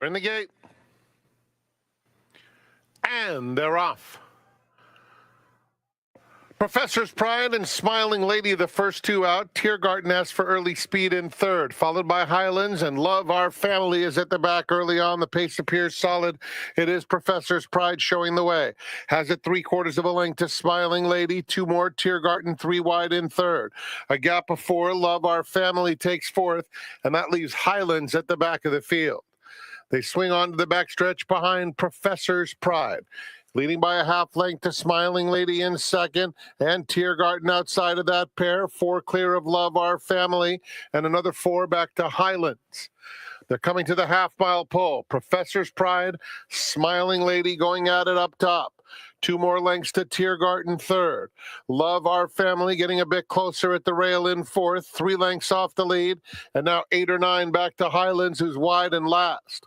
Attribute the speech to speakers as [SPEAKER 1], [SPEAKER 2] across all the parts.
[SPEAKER 1] In the gate. And they're off. Professor's Pride and Smiling Lady, the first two out. Tiergarten asks for early speed in third, followed by Highlands, and Love Our Family is at the back early on. The pace appears solid. It is Professor's Pride showing the way. Has it 3/4 of a length to Smiling Lady. Two more, Tiergarten, 3 wide in third. A gap of 4, Love Our Family takes fourth, and that leaves Highlands at the back of the field. They swing on to the backstretch behind Professor's Pride. Leading by a half length to Smiling Lady in second, and Tiergarten outside of that pair. 4 clear of Love Our Family, and another 4 back to Highlands. They're coming to the half-mile pole. Professor's Pride, Smiling Lady going at it up top. 2 more lengths to Tiergarten third. Love Our Family getting a bit closer at the rail in fourth. 3 lengths off the lead, and now 8 or 9 back to Highlands, who's wide and last.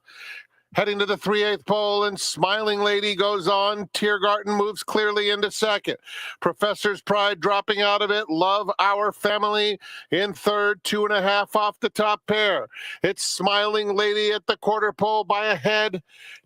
[SPEAKER 1] Heading to the 3/8 pole, and Smiling Lady goes on. Tiergarten moves clearly into second. Professor's Pride dropping out of it. Love Our Family in third, 2.5 off the top pair. It's Smiling Lady at the quarter pole by a head.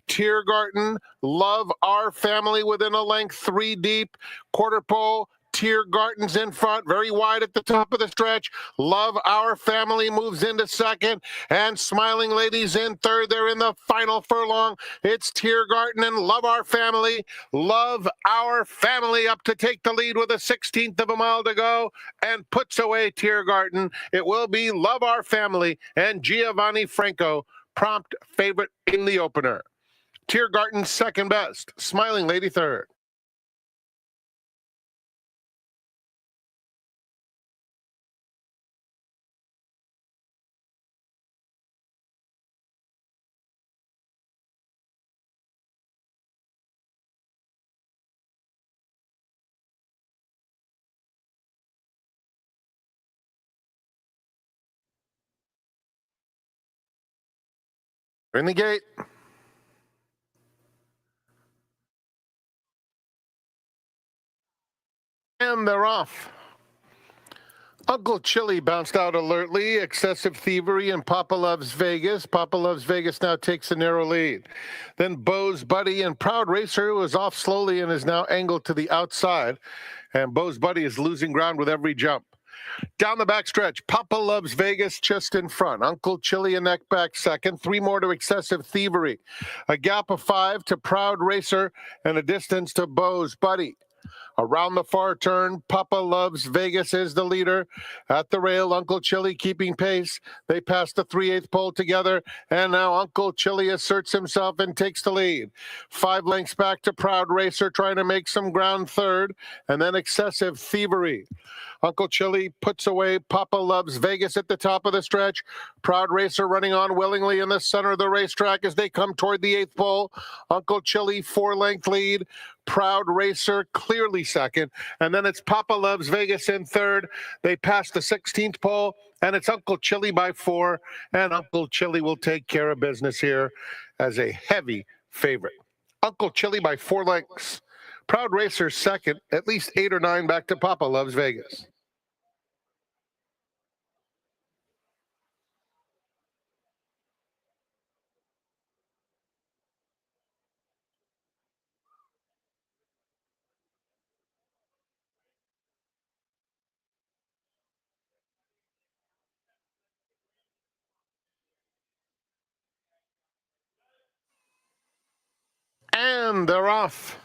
[SPEAKER 1] Tiergarten, Love Our Family within a length, 3 deep. Quarter pole, Tiergarten's in front, very wide at the top of the stretch. Love Our Family moves into second, and Smiling Lady's in third. They're in the final furlong. It's Tiergarten and Love Our Family. Love Our Family up to take the lead with a 16th of a mile to go, and puts away Tiergarten. It will be Love Our Family and Giovanni Franco, prompt favorite in the opener. Tiergarten second best, Smiling Lady third. In the gate. And they're off. Uncle Chili bounced out alertly. Excessive Thievery and Papa Loves Vegas. Papa Loves Vegas now takes a narrow lead. Then Bo's Buddy and Proud Racer was off slowly and is now angled to the outside. And Bo's Buddy is losing ground with every jump. Down the backstretch, Papa Loves Vegas just in front. Uncle Chili a neck back second. 3 more to Excessive Thievery. A gap of 5 to Proud Racer and a distance to Bo's Buddy. Around the far turn, Papa Loves Vegas is the leader. At the rail, Uncle Chili keeping pace. They pass the 3/8 pole together, and now Uncle Chili asserts himself and takes the lead. 5 lengths back to Proud Racer, trying to make some ground third, and then Excessive Thievery. Uncle Chili puts away Papa Loves Vegas at the top of the stretch. Proud Racer running on willingly in the center of the racetrack as they come toward the 8th pole. Uncle Chili 4-length lead. Proud Racer clearly second. And then it's Papa Loves Vegas in third. They pass the 16th pole, and it's Uncle Chili by 4. And Uncle Chili will take care of business here as a heavy favorite. Uncle Chili by 4 lengths. Proud Racer second, at least 8 or 9 back to Papa Loves Vegas. And they're off.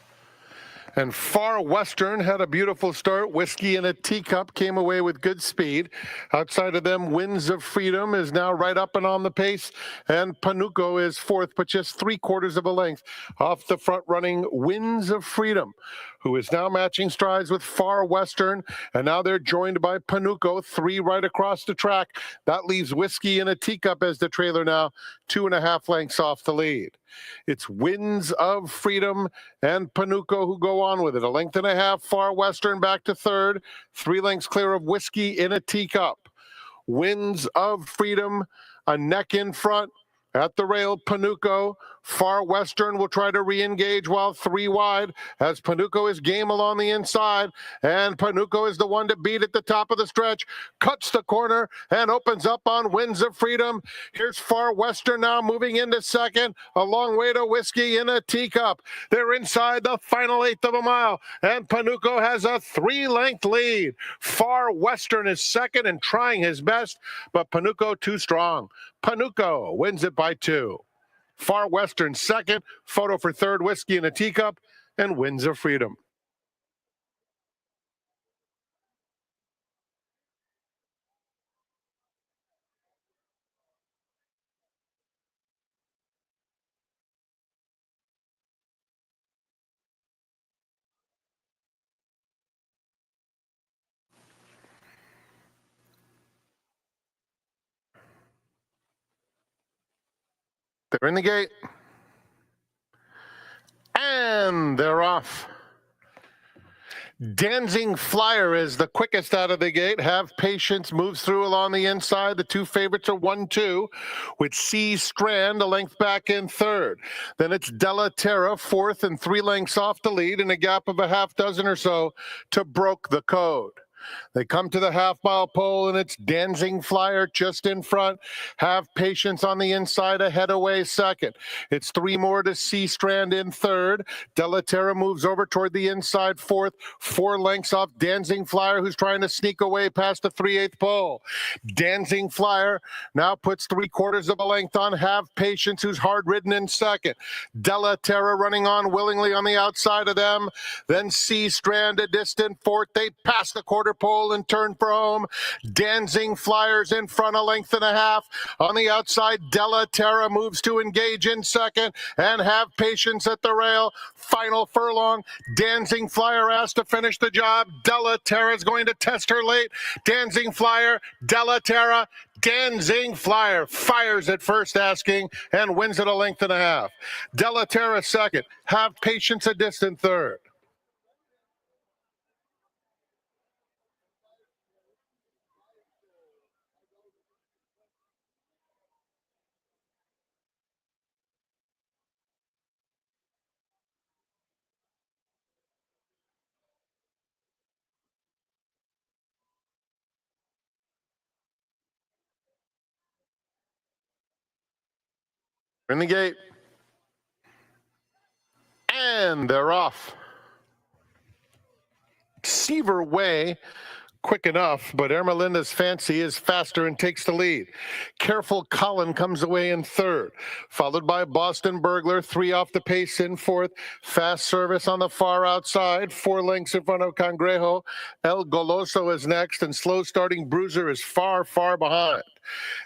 [SPEAKER 1] And Far Western had a beautiful start. Whiskey in a Teacup came away with good speed. Outside of them, Winds of Freedom is now right up and on the pace. And Panuco is fourth, but just 3/4 of a length off the front running Winds of Freedom, who is now matching strides with Far Western. And now they're joined by Panuco, 3 right across the track. That leaves Whiskey in a Teacup as the trailer now, 2.5 lengths off the lead. It's Winds of Freedom and Panuco who go on with it. 1.5 lengths, Far Western back to third. 3 lengths clear of Whiskey in a Teacup. Winds of Freedom, a neck in front. At the rail, Panuco, Far Western will try to re-engage while 3 wide as Panuco is game along the inside, and Panuco is the one to beat at the top of the stretch, cuts the corner and opens up on Winds of Freedom. Here's Far Western now moving into second, a long way to Whiskey in a Teacup. They're inside the final eighth of a mile, and Panuco has a 3-length lead. Far Western is second and trying his best, but Panuco too strong. Panuco wins it by 2. Far Western second, photo for third, Whiskey in a Teacup, and Winds of Freedom. They're in the gate. And they're off. Dancing Flyer is the quickest out of the gate. Have Patience moves through along the inside. The two favorites are 1-2, with C Strand a length back in third. Then it's Della Terra fourth and 3 lengths off the lead in a gap of a half dozen or so to Broke the Code. They come to the half-mile pole, and it's Dancing Flyer just in front. Have Patience on the inside, ahead away second. It's 3 more to C Strand in third. Della Terra moves over toward the inside fourth, 4 lengths off Dancing Flyer, who's trying to sneak away past the 3/8 pole. Dancing Flyer now puts 3/4 of a length on Have Patience, who's hard-ridden in second. Della Terra running on willingly on the outside of them. Then C Strand a distant fourth. They pass the quarter pole and turn for home. Dancing Flyers in front, a length and a half. On the outside, Della Terra moves to engage in second and Have Patience at the rail. Final furlong. Dancing Flyer asked to finish the job. Della Terra is going to test her late. Dancing Flyer, Della Terra, Dancing Flyer fires at first asking and wins it a length and a half. Della Terra second. Have Patience a distant third. In the gate. And they're off. Seaver Way, quick enough, but Ermelinda's Fancy is faster and takes the lead. Careful Colin comes away in third, followed by Boston Burglar, 3 off the pace in fourth. Fast Service on the far outside, 4 lengths in front of Cangrejo. El Goloso is next, and slow starting Bruiser is far, far behind.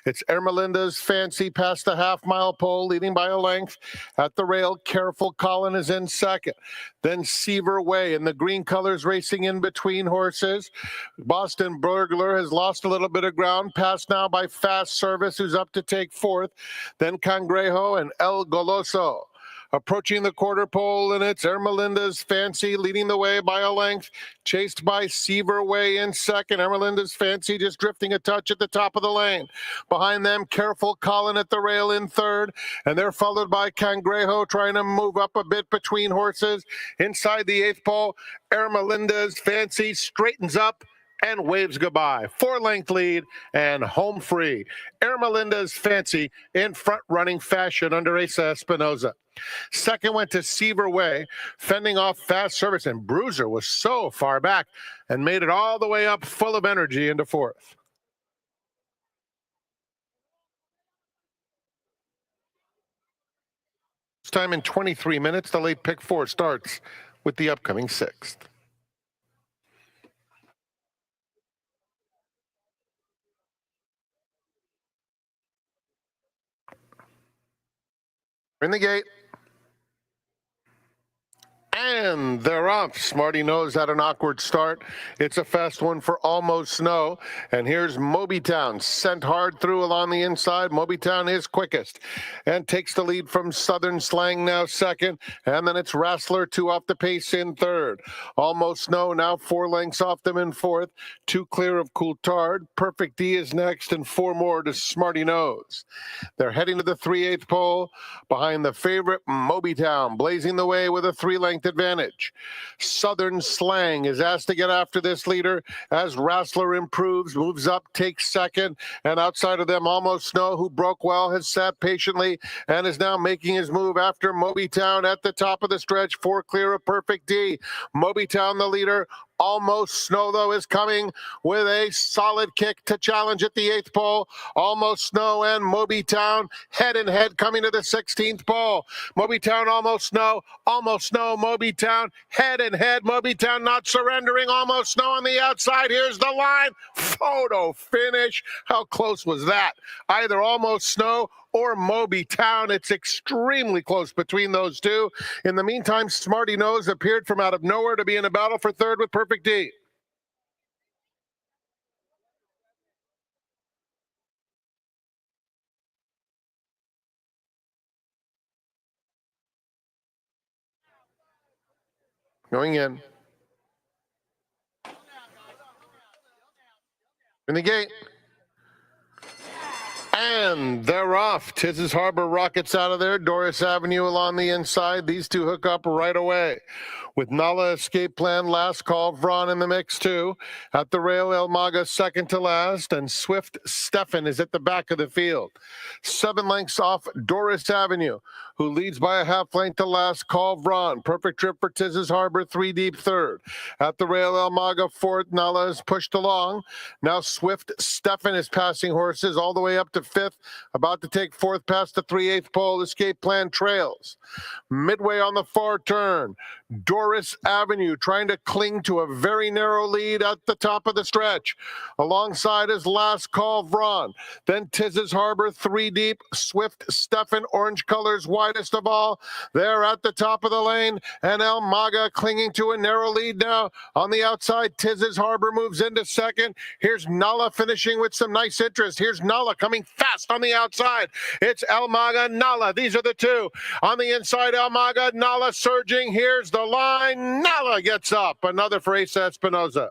[SPEAKER 1] It's Ermelinda's Fancy past the half-mile pole, leading by a length. At the rail, Careful Colin is in second. Then Seaver Way in the green colors racing in between horses. Boston Burglar has lost a little bit of ground, passed now by Fast Service, who's up to take fourth. Then Cangrejo and El Goloso. Approaching the quarter pole, and it's Ermelinda's Fancy leading the way by a length, chased by Seaver Way in second. Ermelinda's Fancy just drifting a touch at the top of the lane. Behind them, Careful Colin at the rail in third, and they're followed by Cangrejo trying to move up a bit between horses. Inside the 8th pole, Ermelinda's Fancy straightens up and waves goodbye. 4-length lead and home free. Ermelinda's Fancy in front-running fashion under Asa Espinoza. Second went to Seaver Way, fending off Fast Service, and Bruiser was so far back and made it all the way up full of energy into fourth. This time in 23 minutes, the late pick 4 starts with the upcoming 6th. In the gate. And they're off. Smarty Nose had an awkward start. It's a fast one for Almost Snow. And here's Mobytown, sent hard through along the inside. Mobytown is quickest and takes the lead from Southern Slang now second. And then it's Wrestler, 2 off the pace in third. Almost Snow now 4 lengths off them in fourth. 2 clear of Coulthard. Perfect D is next, and 4 more to Smarty Nose. They're heading to the 3/8 pole behind the favorite Mobytown, blazing the way with a 3-length advantage. Southern Slang is asked to get after this leader as Wrestler improves, moves up, takes second, and outside of them, Almost Snow, who broke well, has sat patiently and is now making his move after Mobytown at the top of the stretch, 4 clear of Perfect D. Mobytown the leader. Almost Snow, though, is coming with a solid kick to challenge at the 8th pole. Almost Snow and Mobytown head and head coming to the 16th pole. Mobytown, Almost Snow, Mobytown, head and head. Mobytown not surrendering. Almost Snow on the outside. Here's the line. Photo finish. How close was that? Either Almost Snow or Mobytown. It's extremely close between those two. In the meantime, Smarty Nose appeared from out of nowhere to be in a battle for third with Perfect D. Going in the gate. And they're off. Tiz's Harbor rockets out of there. Doris Avenue along the inside. These two hook up right away. With Nala Escape Plan, Last Call, Vron in the mix too. At the rail, El Maga second to last, and Swift Stefan is at the back of the field. 7 lengths off Doris Avenue, who leads by a half length to Last Call, Vron. Perfect trip for Tiz's Harbor, 3 deep third. At the rail, El Maga fourth. Nala is pushed along. Now Swift Stefan is passing horses all the way up to 5th, about to take 4th past the 3/8 pole. Escape Plan trails. Midway on the far turn, Doris Avenue trying to cling to a very narrow lead at the top of the stretch. Alongside is Last Call, Vron. Then Tiz's Harbor, 3 deep. Swift Stefan, orange colors widest of all. They're at the top of the lane, and El Maga clinging to a narrow lead now. On the outside, Tiz's Harbor moves into second. Here's Nala finishing with some nice interest. Here's Nala coming fast on the outside. It's El Maga, Nala. These are the two. On the inside, El Maga, Nala surging. Here's the line. Nala gets up. Another for Asa Espinoza.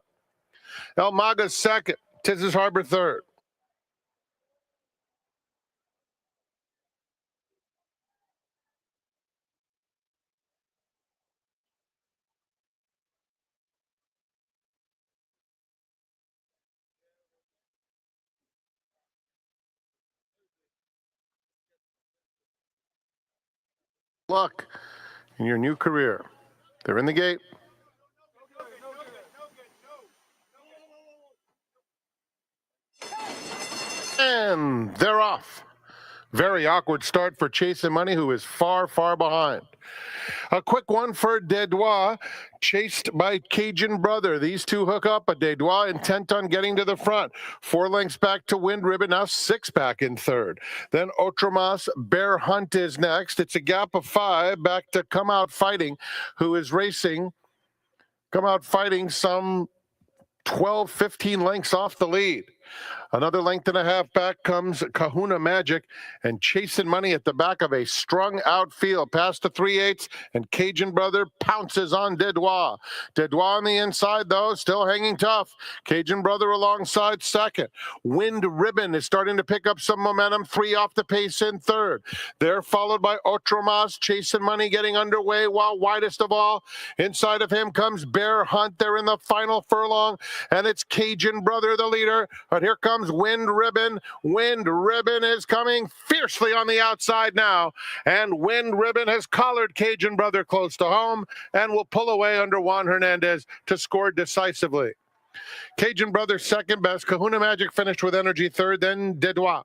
[SPEAKER 1] El Maga's second. Tiz's Harbor third. Luck in your new career. They're in the gate. And they're off. Very awkward start for Chasing Money, who is far, far behind. A quick one for Dedois, chased by Cajun Brother. These two hook up, but Dedois intent on getting to the front. 4 lengths back to Wind Ribbon, now 6 back in third. Then Otromas, Bear Hunt is next. It's a gap of 5 back to Come Out Fighting, who is racing. Come Out Fighting some 12, 15 lengths off the lead. Another length and a half back comes Kahuna Magic, and Chasing Money at the back of a strung out field past the 3/8, and Cajun Brother pounces on Dedois. Dedois on the inside, though, still hanging tough. Cajun Brother alongside second. Wind Ribbon is starting to pick up some momentum, 3 off the pace in third. They're followed by Otromas, Chasing Money getting underway, while widest of all, inside of him comes Bear Hunt. They're in the final furlong, and it's Cajun Brother the leader. But here comes Wind Ribbon. Wind Ribbon is coming fiercely on the outside now, and Wind Ribbon has collared Cajun Brother close to home and will pull away under Juan Hernandez to score decisively. Cajun Brother second best. Kahuna Magic finished with energy third, then Dedois.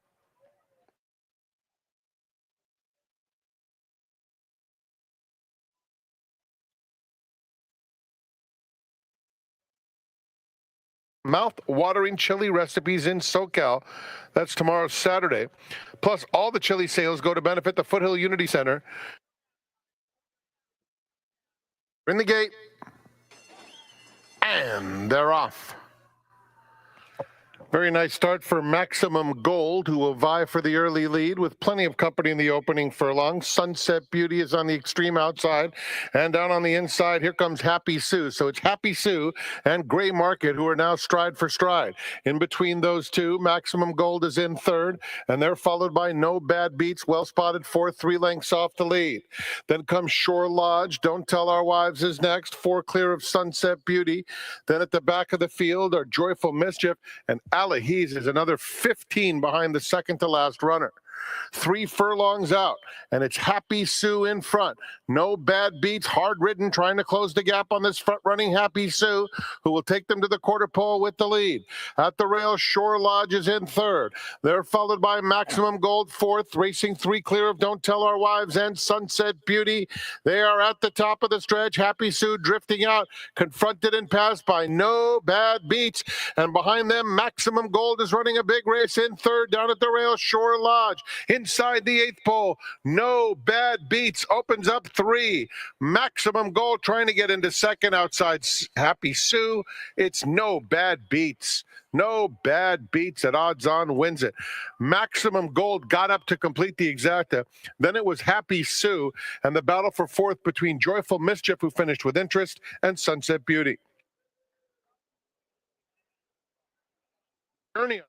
[SPEAKER 1] Mouth-watering chili recipes in SoCal. That's tomorrow, Saturday. Plus, all the chili sales go to benefit the Foothill Unity Center. In the gate. And they're off. Very nice start for Maximum Gold, who will vie for the early lead with plenty of company in the opening furlong. Sunset Beauty is on the extreme outside, and down on the inside, here comes Happy Sue. So it's Happy Sue and Gray Market who are now stride for stride. In between those two, Maximum Gold is in third, and they're followed by No Bad Beats, well spotted fourth, 3 lengths off the lead. Then comes Shore Lodge, Don't Tell Our Wives is next, 4 clear of Sunset Beauty. Then at the back of the field are Joyful Mischief, and Alahiz is another 15 behind the second to last runner. 3 furlongs out, and it's Happy Sue in front. No Bad Beats, hard-ridden, trying to close the gap on this front-running Happy Sue, who will take them to the quarter pole with the lead. At the rail, Shore Lodge is in third. They're followed by Maximum Gold fourth, racing 3 clear of Don't Tell Our Wives and Sunset Beauty. They are at the top of the stretch. Happy Sue drifting out, confronted and passed by No Bad Beats. And behind them, Maximum Gold is running a big race in third. Down at the rail, Shore Lodge. Inside the 8th pole, No Bad Beats opens up 3. Maximum Gold trying to get into second outside Happy Sue. It's No Bad Beats. No Bad Beats at odds on wins it. Maximum Gold got up to complete the exacta. Then it was Happy Sue and the battle for fourth between Joyful Mischief, who finished with interest, and Sunset Beauty. Journey.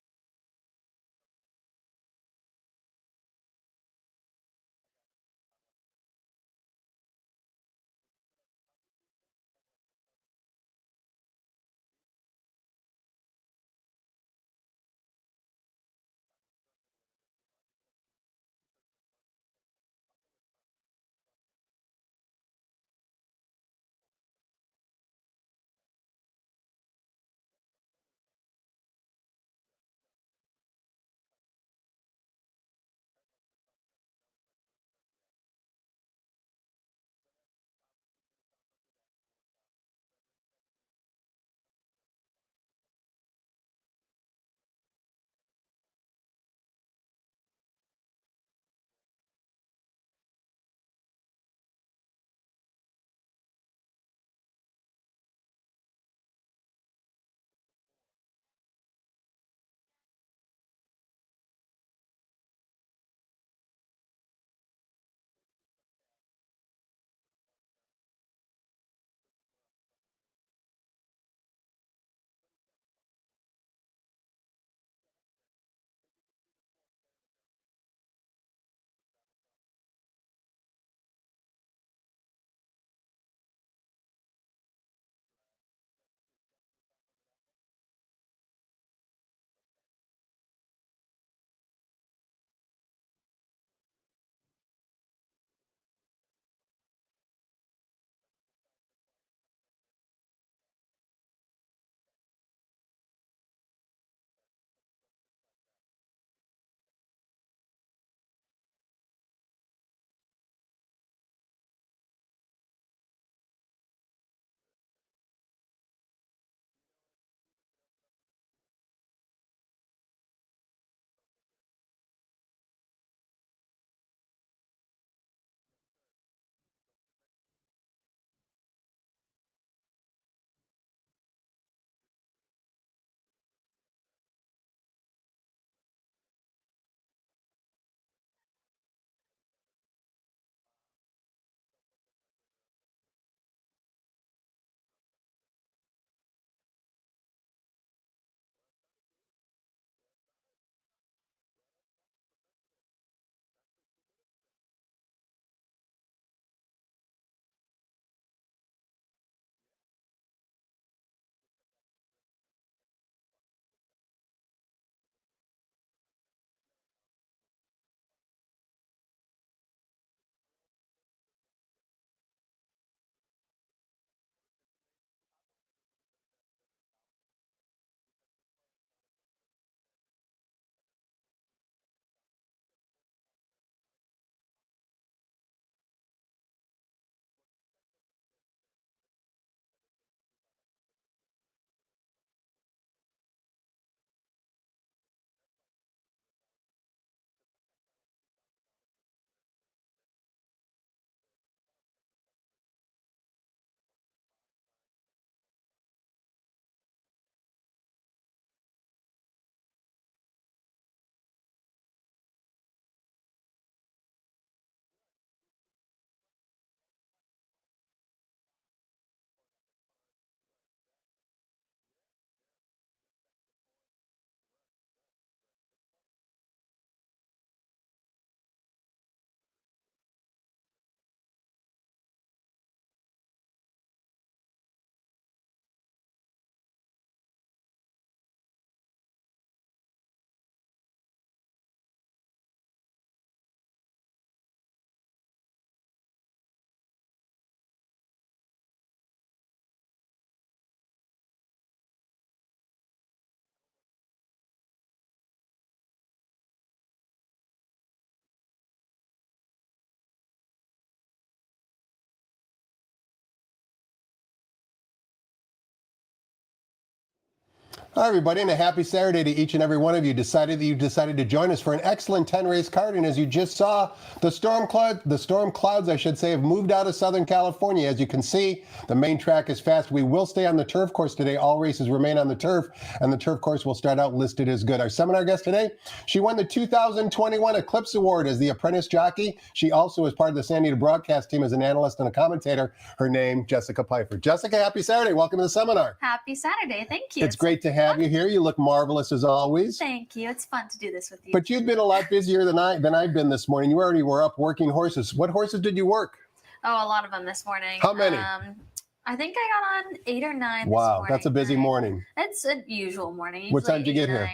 [SPEAKER 2] Hi, everybody, and a happy Saturday to each and every one of you. You decided to join us for an excellent 10-race card, and as you just saw, the storm clouds, I should say, have moved out of Southern California. As you can see, the main track is fast. We will stay on the turf course today. All races remain on the turf, and the turf course will start out listed as good. Our seminar guest today, she won the 2021 Eclipse Award as the apprentice jockey. She also is part of the San Diego broadcast team as an analyst and a commentator. Her name, Jessica Pyfer. Jessica, happy Saturday. Welcome to the seminar.
[SPEAKER 3] Happy Saturday. Thank you.
[SPEAKER 2] It's great to have you here. You look marvelous as always.
[SPEAKER 3] Thank you. It's fun to do this with you.
[SPEAKER 2] But you've been a lot busier than I've been this morning. You already were up working horses. What horses did you work?
[SPEAKER 3] Oh, a lot of them this morning.
[SPEAKER 2] How many?
[SPEAKER 3] I think I got on 8 or 9
[SPEAKER 2] Wow,
[SPEAKER 3] this morning.
[SPEAKER 2] that's a busy morning.
[SPEAKER 3] It's a usual morning.
[SPEAKER 2] What time did you get here?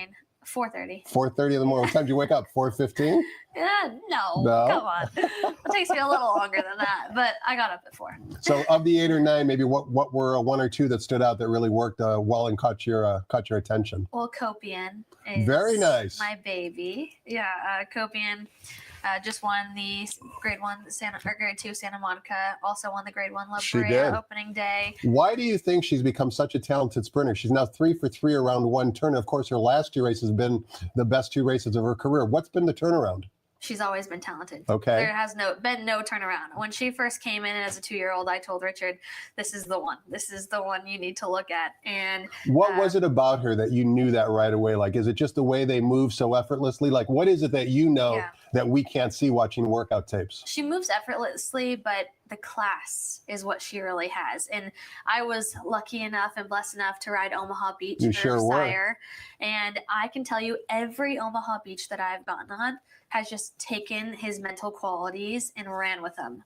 [SPEAKER 3] 4:30.
[SPEAKER 2] 4:30 in the morning. What time did you wake up? 4:15?
[SPEAKER 3] No, come on. It takes me a little longer than that, but I got up at 4.
[SPEAKER 2] So of the 8 or 9, maybe what were one or two that stood out that really worked well and caught your attention?
[SPEAKER 3] Well, Copian is
[SPEAKER 2] very nice.
[SPEAKER 3] My baby. Yeah, Copian just won the grade 2 Santa Monica. Also won the grade 1 La Brea opening day.
[SPEAKER 2] Why do you think she's become such a talented sprinter? She's now 3 for 3 around one turn. Of course, her last 2 races have been the best 2 races of her career. What's been the turnaround?
[SPEAKER 3] She's always been talented.
[SPEAKER 2] Okay.
[SPEAKER 3] There has been no turnaround. When she first came in as a 2-year-old, I told Richard, this is the one. This is the one you need to look at. And
[SPEAKER 2] what was it about her that you knew that right away? Like, is it just the way they move so effortlessly? Like, what is it that you know that we can't see watching workout tapes?
[SPEAKER 3] She moves effortlessly, but the class is what she really has. And I was lucky enough and blessed enough to ride Omaha Beach
[SPEAKER 2] for her sire.
[SPEAKER 3] And I can tell you every Omaha Beach that I've gotten on has just taken his mental qualities and ran with them.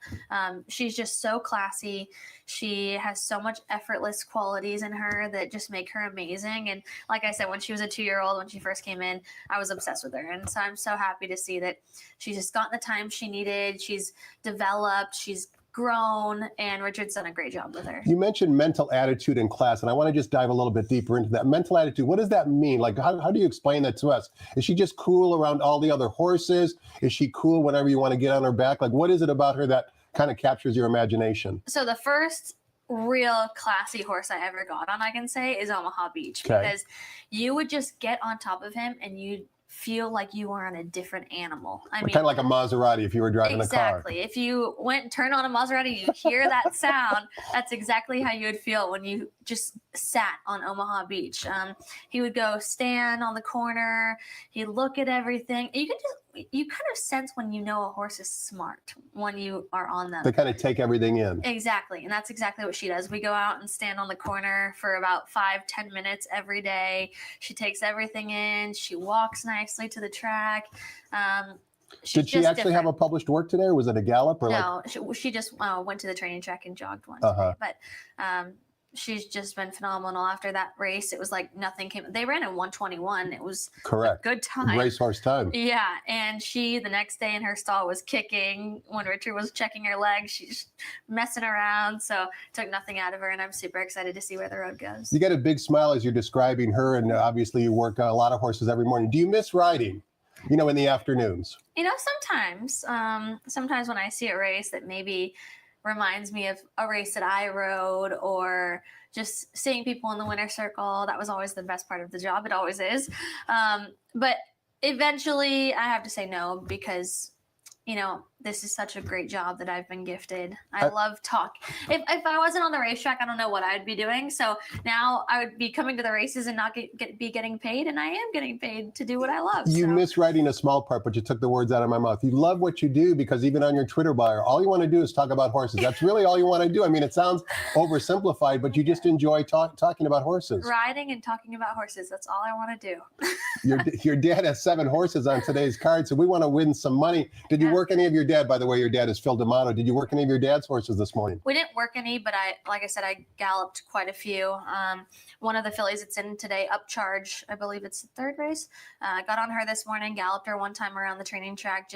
[SPEAKER 3] She's just so classy. She has so much effortless qualities in her that just make her amazing. And like I said, when she was a 2-year-old, when she first came in, I was obsessed with her. And so I'm so happy to see that she's just gotten the time she needed. She's developed. She's grown, and Richard's done a great job with her.
[SPEAKER 2] You mentioned mental attitude in class, and I want to just dive a little bit deeper into that. Mental attitude, what does that mean? Like, how do you explain that to us? Is she just cool around all the other horses? Is she cool whenever you want to get on her back? Like, what is it about her that kind of captures your imagination?
[SPEAKER 3] So the first real classy horse I ever got on, I can say, is Omaha Beach, because you would just get on top of him and you'd feel like you were on a different animal. I mean,
[SPEAKER 2] kind of like a Maserati if you were driving a car.
[SPEAKER 3] Exactly. If you went and turned on a Maserati, you hear that sound. That's exactly how you would feel when you just sat on Omaha Beach. He would go stand on the corner. He'd look at everything. You kind of sense when you know a horse is smart when you are on them.
[SPEAKER 2] They kind of take everything in.
[SPEAKER 3] Exactly. And that's exactly what she does. We go out and stand on the corner for about 5-10 minutes every day. She takes everything in. She walks nicely to the track.
[SPEAKER 2] Did she actually have a published work today, or was it a gallop? Or
[SPEAKER 3] no, she just went to the training track and jogged one today. But she's just been phenomenal. After that race, it was like nothing came. They ran in 1:21. It was a good time.
[SPEAKER 2] Racehorse time.
[SPEAKER 3] Yeah, and she the next day in her stall was kicking when Richard was checking her legs. She's messing around, so took nothing out of her. And I'm super excited to see where the road goes.
[SPEAKER 2] You get a big smile as you're describing her, and obviously you work a lot of horses every morning. Do you miss riding? You know, in the afternoons.
[SPEAKER 3] You know, sometimes when I see a race that maybe reminds me of a race that I rode, or just seeing people in the winner's circle. That was always the best part of the job. It always is. But eventually I have to say no, because, you know, this is such a great job that I've been gifted. I love talk. If I wasn't on the racetrack, I don't know what I'd be doing. So now I would be coming to the races and not be getting paid, and I am getting paid to do what I love.
[SPEAKER 2] You miss writing a small part, but you took the words out of my mouth. You love what you do, because even on your Twitter bio, all you want to do is talk about horses. That's really all you want to do. I mean, it sounds oversimplified, but you just enjoy talking about horses.
[SPEAKER 3] Riding and talking about horses. That's all I want to do.
[SPEAKER 2] Your dad has 7 horses on today's card, so we want to win some money. Did you work any of your dad? By the way, your dad is Phil D'Amato. Did you work any of your dad's horses this morning?
[SPEAKER 3] We didn't work any, but like I said, I galloped quite a few. One of the fillies that's in today, Upcharge, I believe it's the 3rd race. Got on her this morning, galloped her one time around the training track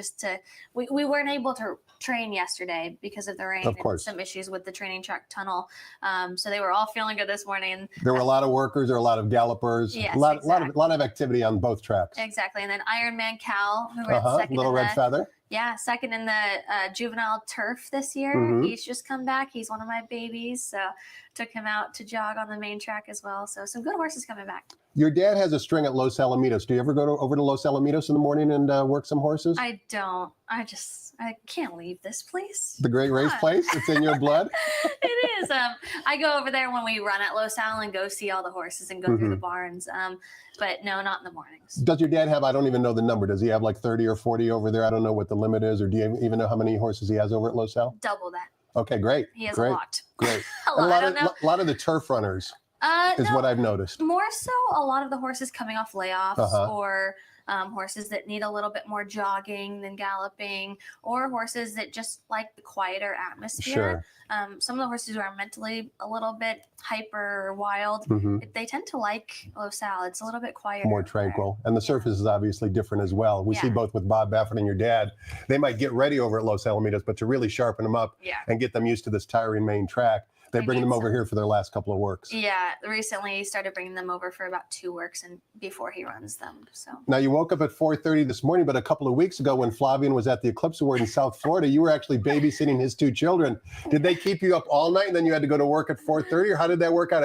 [SPEAKER 3] we weren't able to train yesterday because of the rain and some issues with the training track tunnel. So they were all feeling good this morning.
[SPEAKER 2] There were a lot of workers, there were a lot of gallopers,
[SPEAKER 3] yes,
[SPEAKER 2] a lot of activity on both tracks.
[SPEAKER 3] Exactly. And then Ironman Cal, who ran second.
[SPEAKER 2] Little Red Feather.
[SPEAKER 3] Yeah, second in the juvenile turf this year. He's just come back. He's one of my babies. So took him out to jog on the main track as well. So some good horses coming back.
[SPEAKER 2] Your dad has a string at Los Alamitos. Do you ever go over to Los Alamitos in the morning and work some horses?
[SPEAKER 3] I don't. I can't leave this place.
[SPEAKER 2] The Great Race Place? It's in your blood?
[SPEAKER 3] It is. I go over there when we run at Los Al and go see all the horses and go through the barns. But no, not in the mornings.
[SPEAKER 2] Does your dad have, I don't even know the number, does he have like 30 or 40 over there? I don't know what the limit is, or do you even know how many horses he has over at Los Al?
[SPEAKER 3] Double that.
[SPEAKER 2] Okay, great.
[SPEAKER 3] He has
[SPEAKER 2] great,
[SPEAKER 3] a lot.
[SPEAKER 2] Great.
[SPEAKER 3] A lot.
[SPEAKER 2] A lot of the turf runners is
[SPEAKER 3] no,
[SPEAKER 2] what I've noticed.
[SPEAKER 3] More so a lot of the horses coming off layoffs or horses that need a little bit more jogging than galloping, or horses that just like the quieter atmosphere.
[SPEAKER 2] Sure.
[SPEAKER 3] Some of the horses who are mentally a little bit hyper or wild, they tend to like Los Al. It's a little bit quieter.
[SPEAKER 2] More tranquil. And the surface is obviously different as well. We see both with Bob Baffert and your dad. They might get ready over at Los Alamitos, but to really sharpen them up and get them used to this tiring main track, they bring them over here for their last couple of works.
[SPEAKER 3] Yeah, recently he started bringing them over for about 2 works and before he runs them. So
[SPEAKER 2] now you woke up at 4:30 this morning, but a couple of weeks ago when Flavian was at the Eclipse Award in South Florida, you were actually babysitting his 2 children. Did they keep you up all night and then you had to go to work at 4:30, or how did that work out?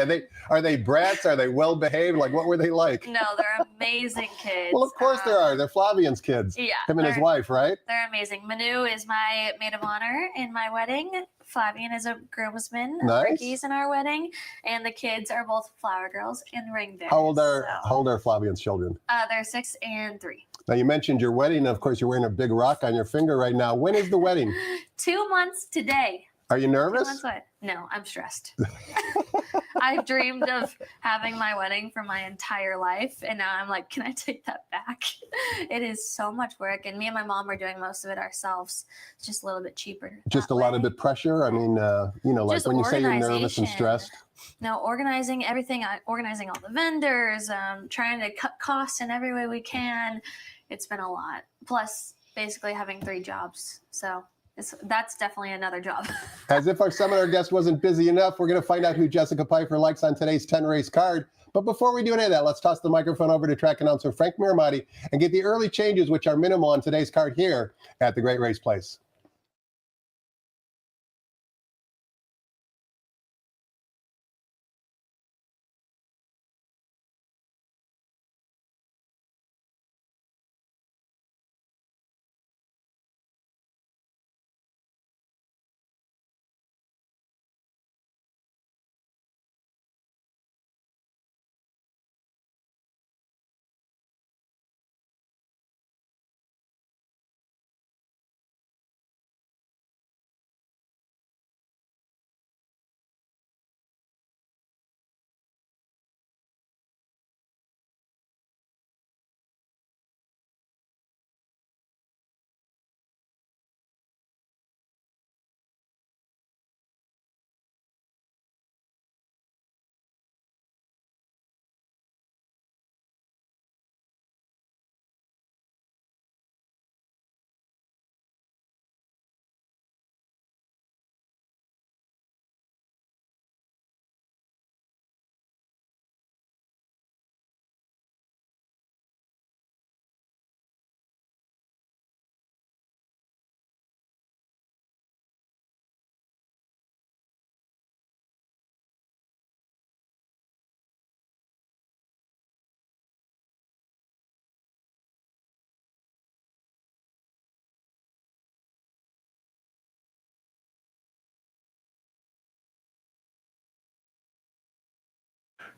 [SPEAKER 2] Are they brats? Are they well behaved? Like, what were they like?
[SPEAKER 3] No, they're amazing kids.
[SPEAKER 2] Well, of course there are. They're Flavian's kids.
[SPEAKER 3] Yeah.
[SPEAKER 2] Him and his wife, right?
[SPEAKER 3] They're amazing. Manu is my maid of honor in my wedding. Flavian is a groomsman.
[SPEAKER 2] Nice.
[SPEAKER 3] Ricky's in our wedding, and the kids are both flower girls and ring bearers.
[SPEAKER 2] How old are Flavian's children?
[SPEAKER 3] They're 6 and 3.
[SPEAKER 2] Now you mentioned your wedding. Of course, you're wearing a big rock on your finger right now. When is the wedding?
[SPEAKER 3] 2 months today.
[SPEAKER 2] Are you nervous?
[SPEAKER 3] 2 months away. No, I'm stressed. I've dreamed of having my wedding for my entire life, and now I'm like, can I take that back? It is so much work, and me and my mom are doing most of it ourselves. It's just a little bit cheaper.
[SPEAKER 2] Just a lot of bit pressure. I mean, like
[SPEAKER 3] just
[SPEAKER 2] when you say you're nervous and stressed.
[SPEAKER 3] No, organizing everything, organizing all the vendors, trying to cut costs in every way we can. It's been a lot. Plus, basically having 3 jobs. So that's definitely another job.
[SPEAKER 2] As if our seminar guest wasn't busy enough, we're going to find out who Jessica Pyfer likes on today's 10-race card. But before we do any of that, let's toss the microphone over to track announcer Frank Miramati and get the early changes, which are minimal on today's card here at the Great Race Place.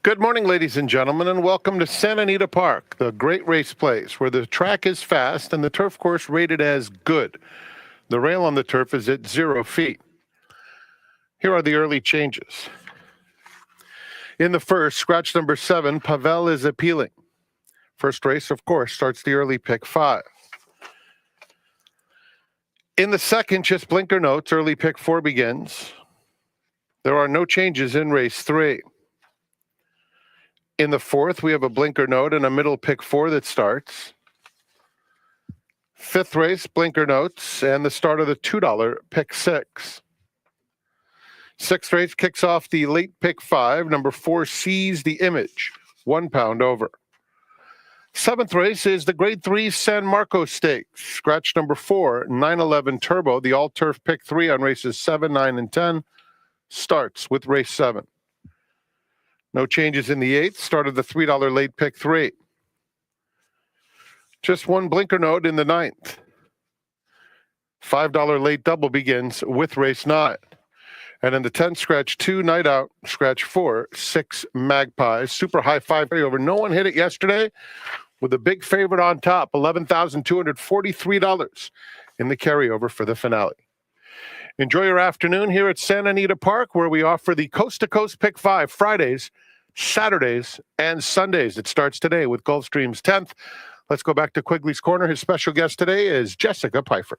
[SPEAKER 1] Good morning, ladies and gentlemen, and welcome to Santa Anita Park, the Great Race Place, where the track is fast and the turf course rated as good. The rail on the turf is at 0 feet. Here are the early changes. In the first, scratch number 7, Pavel is appealing. First race, of course, starts the early pick 5. In the second, just blinker notes, early pick 4 begins. There are no changes in race 3. In the fourth, we have a blinker note and a middle pick 4 that starts. Fifth race, blinker notes, and the start of the $2 pick 6. Sixth race kicks off the late pick 5. Number 4 sees the image, 1 pound over. Seventh race is the grade 3 San Marcos Stakes. Scratch number 4, 911 Turbo, the all-turf pick 3 on races 7, 9, and 10, starts with race 7. No changes in the 8th. Started the $3 late pick 3. Just one blinker note in the 9th. $5 late double begins with race 9. And in the 10, scratch 2, night out, scratch 4, 6 Magpies. Super high 5 over. No one hit it yesterday with a big favorite on top, $11,243 in the carryover for the finale. Enjoy your afternoon here at Santa Anita Park, where we offer the Coast to Coast Pick 5 Fridays, Saturdays, and Sundays. It starts today with Gulfstream's 10th. Let's go back to Quigley's Corner. His special guest today is Jessica Pyfer.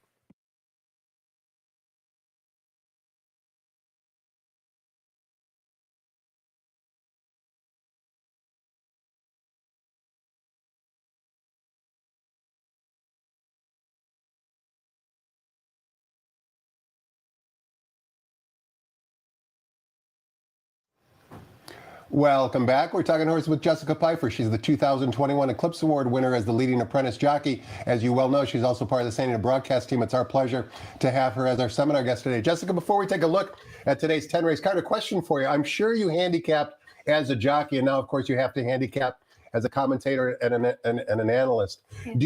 [SPEAKER 2] Welcome back. We're talking horse with Jessica Pyfer. She's the 2021 Eclipse Award winner as the leading apprentice jockey. As you well know, she's also part of the Santa Anita broadcast team. It's our pleasure to have her as our seminar guest today. Jessica, before we take a look at today's 10-race card, a question for you. I'm sure you handicapped as a jockey, and now, of course, you have to handicap as a commentator and an analyst.
[SPEAKER 3] Yeah.
[SPEAKER 2] Do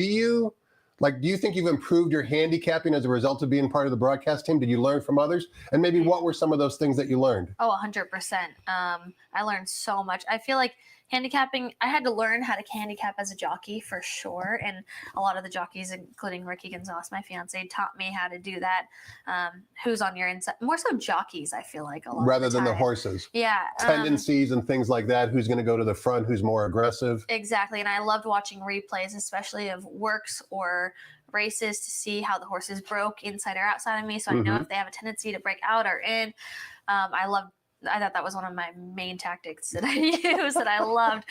[SPEAKER 2] you think you've improved your handicapping as a result of being part of the broadcast team? Did you learn from others? And maybe what were some of those things that you learned?
[SPEAKER 3] Oh, 100%. I learned so much. I feel like handicapping, I had to learn how to handicap as a jockey for sure. And a lot of the jockeys, including Ricky Gonzalez, my fiance, taught me how to do that. Who's on your inside? More so jockeys, I feel like, a lot
[SPEAKER 2] rather
[SPEAKER 3] of the
[SPEAKER 2] than the
[SPEAKER 3] time.
[SPEAKER 2] horses.
[SPEAKER 3] Yeah.
[SPEAKER 2] Tendencies and things like that. Who's going to go to the front? Who's more aggressive?
[SPEAKER 3] Exactly. And I loved watching replays, especially of works or races, to see how the horses broke inside or outside of me. So I know if they have a tendency to break out or in. I thought that was one of my main tactics that I used that I loved.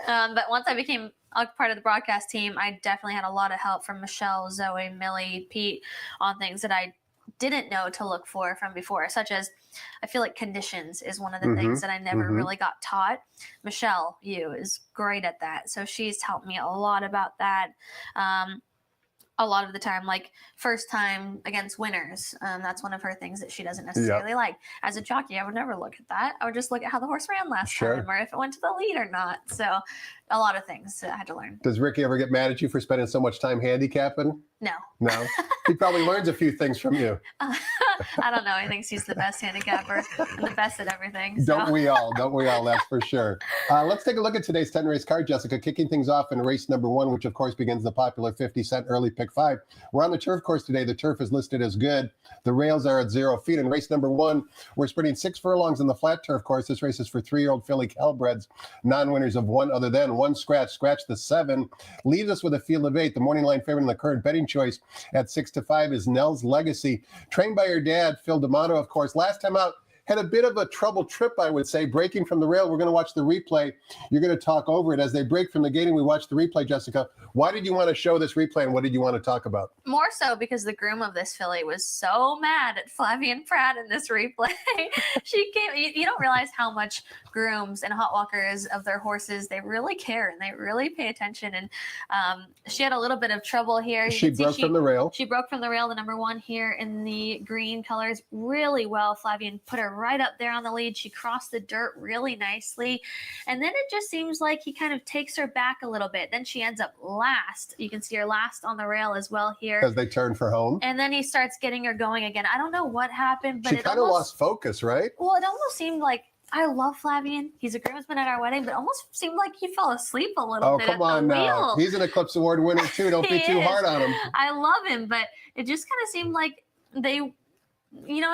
[SPEAKER 3] But once I became a part of the broadcast team, I definitely had a lot of help from Michelle, Zoe, Millie, Pete on things that I didn't know to look for from before, such as I feel like conditions is one of the things that I never really got taught. Michelle, is great at that. So she's helped me a lot about that. A lot of the time, like first time against winners. That's one of her things that she doesn't necessarily like. As a jockey, I would never look at that. I would just look at how the horse ran last time or if it went to the lead or not. So a lot of things that I had to learn.
[SPEAKER 2] Does Ricky ever get mad at you for spending so much time handicapping?
[SPEAKER 3] No.
[SPEAKER 2] No? He probably learns a few things from you.
[SPEAKER 3] I don't know. He thinks he's the best handicapper and the best at everything. So.
[SPEAKER 2] Don't we all? Don't we all? That's for sure. Let's take a look at today's 10-race card, Jessica. Kicking things off in race number 1, which of course begins the popular 50-cent early pick 5. We're on the turf course today. The turf is listed as good. The rails are at 0 feet. In race number 1, we're sprinting 6 furlongs in the flat turf course. This race is for 3-year-old filly Calibreds, non-winners of one other than one scratch the 7. Leaves us with a field of 8. The morning line favorite in the current betting choice at 6-5 is Nell's Legacy. Trained by her dad, Phil D'Amato, of course. Last time out, had a bit of a trouble trip, I would say, breaking from the rail. We're going to watch the replay. You're going to talk over it. As they break from the gate and we watch the replay, Jessica, why did you want to show this replay and what did you want to talk about?
[SPEAKER 3] More so because the groom of this filly was so mad at Flavian Pratt in this replay. She came, you don't realize how much grooms and hot walkers of their horses, they really care and they really pay attention. And she had a little bit of trouble here.
[SPEAKER 2] She broke from the rail.
[SPEAKER 3] She broke from the rail, the number 1 here in the green colors, really well. Flavian put her right up there on the lead. She crossed the dirt really nicely. And then it just seems like he kind of takes her back a little bit. Then she ends up last. You can see her last on the rail as well here.
[SPEAKER 2] As they turn for home.
[SPEAKER 3] And then he starts getting her going again. I don't know what happened, but
[SPEAKER 2] she kind of lost focus, right?
[SPEAKER 3] Well, it almost seemed like, I love Flavian. He's a groomsman at our wedding, but almost seemed like he fell asleep a little bit.
[SPEAKER 2] Oh, come on now. He's an Eclipse Award winner too. Don't be too hard on him.
[SPEAKER 3] I love him, but it just kind of seemed like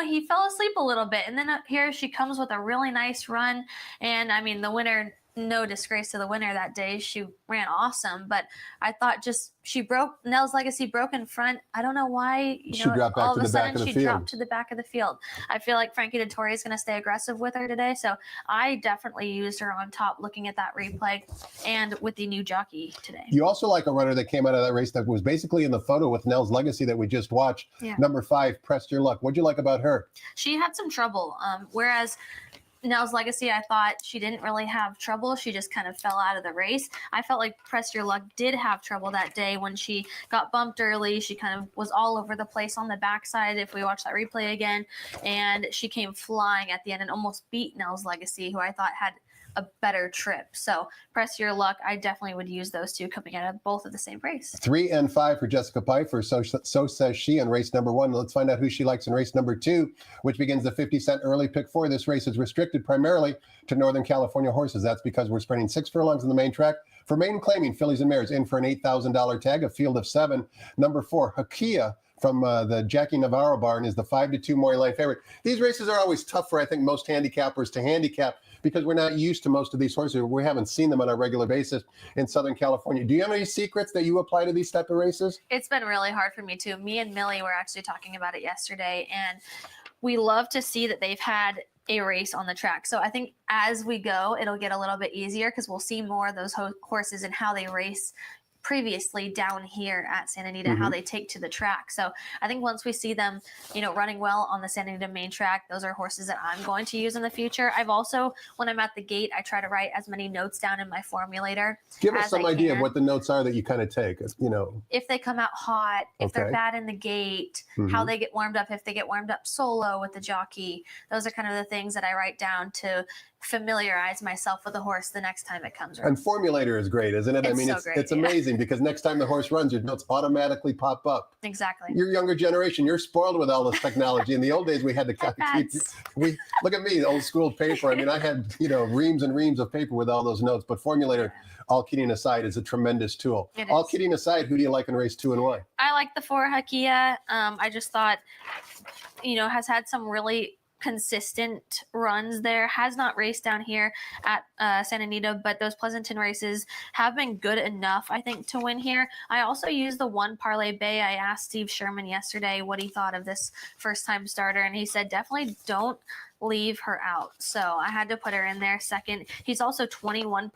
[SPEAKER 3] he fell asleep a little bit. And then here she comes with a really nice run. And I mean, the winner, no disgrace to the winner that day. She ran awesome, but I thought she broke. Nell's Legacy broke in front. I don't know why.
[SPEAKER 2] She dropped back
[SPEAKER 3] all
[SPEAKER 2] to
[SPEAKER 3] of a
[SPEAKER 2] the back
[SPEAKER 3] sudden
[SPEAKER 2] of the
[SPEAKER 3] she
[SPEAKER 2] field.
[SPEAKER 3] dropped to the back of the field. I feel like Frankie Dettori is going to stay aggressive with her today, so I definitely used her on top looking at that replay and with the new jockey today.
[SPEAKER 2] You also like a runner that came out of that race that was basically in the photo with Nell's Legacy that we just watched.
[SPEAKER 3] Yeah.
[SPEAKER 2] Number 5, Pressed Your Luck. What'd you like about her?
[SPEAKER 3] She had some trouble, whereas Nell's Legacy, I thought she didn't really have trouble. She just kind of fell out of the race. I felt like Press Your Luck did have trouble that day when she got bumped early. She kind of was all over the place on the backside if we watch that replay again. And she came flying at the end and almost beat Nell's Legacy, who I thought had a better trip. So press your luck. I definitely would use those two coming out of both of the same race.
[SPEAKER 2] 3 and 5 for Jessica Pyfer. So says she in race number 1. Let's find out who she likes in race number 2, which begins the 50-cent early pick 4. This race is restricted primarily to Northern California horses. That's because we're sprinting 6 furlongs in the main track. For maiden claiming, fillies and mares in for an $8,000 tag, a field of 7. Number 4, Hakia from the Jackie Navarro barn is the 5-2 Maury Lane favorite. These races are always tough for, I think, most handicappers to handicap because we're not used to most of these horses. We haven't seen them on a regular basis in Southern California. Do you have any secrets that you apply to these type of races?
[SPEAKER 3] It's been really hard for me too. Me and Millie were actually talking about it yesterday, and we love to see that they've had a race on the track. So I think as we go, it'll get a little bit easier because we'll see more of those horses and how they race previously down here at Santa Anita, how they take to the track. So I think once we see them, running well on the Santa Anita main track, those are horses that I'm going to use in the future. I've also, when I'm at the gate, I try to write as many notes down in my formulator.
[SPEAKER 2] Give us some idea of what the notes are that you kind of take,
[SPEAKER 3] If they come out hot, if they're bad in the gate, how they get warmed up, if they get warmed up solo with the jockey. Those are kind of the things that I write down to familiarize myself with the horse the next time it comes around.
[SPEAKER 2] And formulator is great, isn't it? It's amazing because next time the horse runs, your notes automatically pop up.
[SPEAKER 3] Exactly.
[SPEAKER 2] Your younger generation, you're spoiled with all this technology. In the old days, we had to keep. Look at me, old school paper. I mean, I had reams and reams of paper with all those notes. But formulator, all kidding aside, is a tremendous tool. All kidding aside, who do you like in race 2 and why?
[SPEAKER 3] I like the 4 Hakia. I just thought, has had some really consistent runs there, has not raced down here at Santa Anita, but those Pleasanton races have been good enough, I think, to win here. I also used the 1 Parlay Bay. I asked Steve Sherman yesterday what he thought of this first-time starter, and he said definitely don't leave her out. So I had to put her in there second. He's also 21%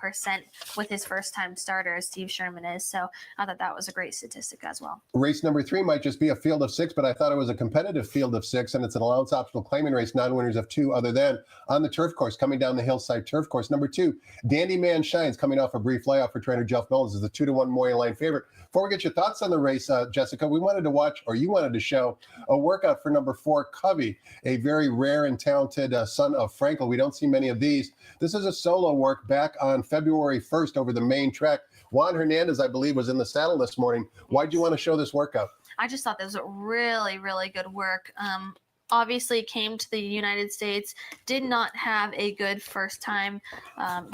[SPEAKER 3] with his first-time starter, as Steve Sherman is. So I thought that was a great statistic as well.
[SPEAKER 2] Race number 3 might just be a field of 6, but I thought it was a competitive field of 6, and it's an allowance optional claiming race, non-winners of 2 other than on the turf course, coming down the hillside turf course. Number 2, Dandy Man Shines, coming off a brief layoff for trainer Jeff Knowles, is the 2-1 Moya Line favorite. Before we get your thoughts on the race, Jessica, we wanted to watch, or you wanted to show, a workout for number 4, Covey, a very rare and talented son of Frankel. We don't see many of these. This is a solo work back on February 1st over the main track. Juan Hernandez, I believe, was in the saddle this morning. Why'd you want to show this workout?
[SPEAKER 3] I just thought this was a really, really good work. Obviously came to the United States, did not have a good first time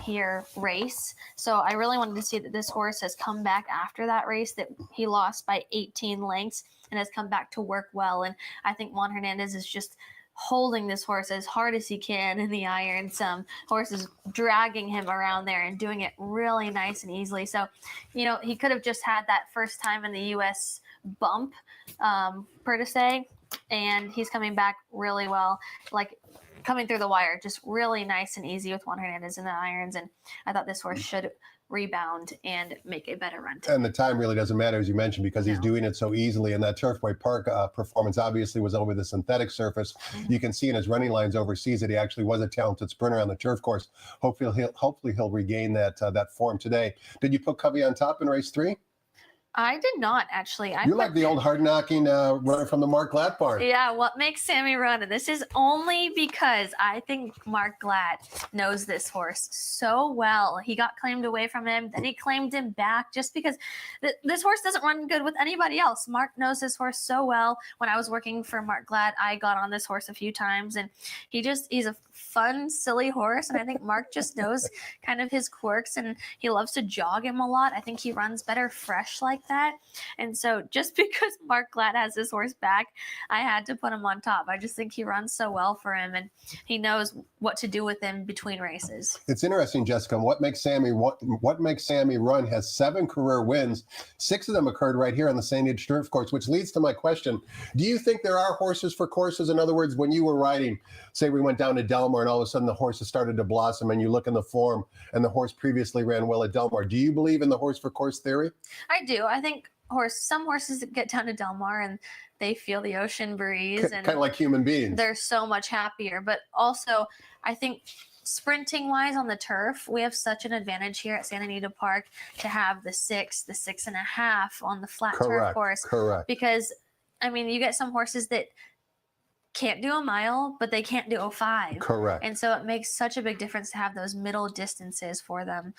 [SPEAKER 3] here race. So I really wanted to see that this horse has come back after that race that he lost by 18 lengths and has come back to work well. And I think Juan Hernandez is just holding this horse as hard as he can in the irons. Horse is dragging him around there and doing it really nice and easily. So, he could have just had that first time in the U.S. bump, per se, and he's coming back really well, like coming through the wire, just really nice and easy with Juan Hernandez in the irons. And I thought this horse should rebound and make a better run.
[SPEAKER 2] And the time really doesn't matter, as you mentioned, because he's doing it so easily. And that Turfway Park performance obviously was over the synthetic surface. You can see in his running lines overseas that he actually was a talented sprinter on the turf course. Hopefully he'll regain that form today. Did you put Covey on top in race 3?
[SPEAKER 3] I did not, actually.
[SPEAKER 2] You're like the old hard-knocking runner from the Mark Glatt barn.
[SPEAKER 3] Yeah, what makes Sammy run? And this is only because I think Mark Glatt knows this horse so well. He got claimed away from him, then he claimed him back just because this horse doesn't run good with anybody else. Mark knows this horse so well. When I was working for Mark Glatt, I got on this horse a few times, and he's a fun, silly horse, and I think Mark just knows kind of his quirks, and he loves to jog him a lot. I think he runs better fresh like that. And so just because Mark Glatt has this horse back, I had to put him on top. I just think he runs so well for him, and he knows what to do with him between races.
[SPEAKER 2] It's interesting, Jessica. What makes Sammy run has 7 career wins. 6 of them occurred right here on the St. Anita Turf Course, which leads to my question. Do you think there are horses for courses? In other words, when you were riding, say we went down to Delmar and all of a sudden the horses started to blossom and you look in the form and the horse previously ran well at Delmar. Do you believe in the horse for course theory?
[SPEAKER 3] I do. I think some horses get down to Delmar and they feel the ocean breeze, and
[SPEAKER 2] kind of like human beings.
[SPEAKER 3] They're so much happier. But also, I think sprinting wise on the turf, we have such an advantage here at Santa Anita Park to have the 6.5 on the flat turf course.
[SPEAKER 2] Correct.
[SPEAKER 3] Because, I mean, you get some horses that can't do a mile, but they can't do a 5.
[SPEAKER 2] Correct.
[SPEAKER 3] And so it makes such a big difference to have those middle distances for them.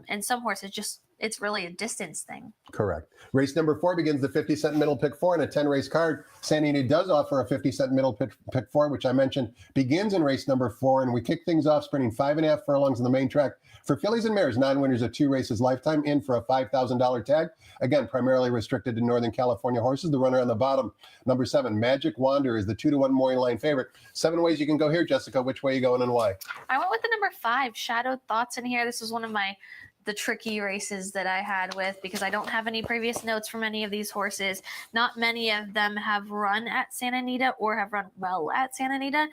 [SPEAKER 3] And some horses it's really a distance thing.
[SPEAKER 2] Correct. Race number 4 begins the 50-cent middle pick 4 in a 10-race card. Santa Anita does offer a 50-cent middle pick 4, which I mentioned begins in race number 4, and we kick things off sprinting 5.5 furlongs on the main track for fillies and mares, non-winners of 2 races lifetime, in for a $5,000 tag. Again, primarily restricted to Northern California horses. The runner on the bottom, number 7, Magic Wander, is the 2-1 morning line favorite. 7 ways you can go here, Jessica. Which way are you going and why?
[SPEAKER 3] I went with the number 5, Shadowed Thoughts, in here. This was one of the tricky races that I had with, because I don't have any previous notes from any of these horses. Not many of them have run at Santa Anita or have run well at Santa Anita.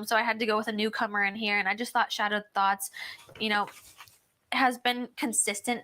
[SPEAKER 3] So I had to go with a newcomer in here, and I just thought Shadowed Thoughts, has been consistent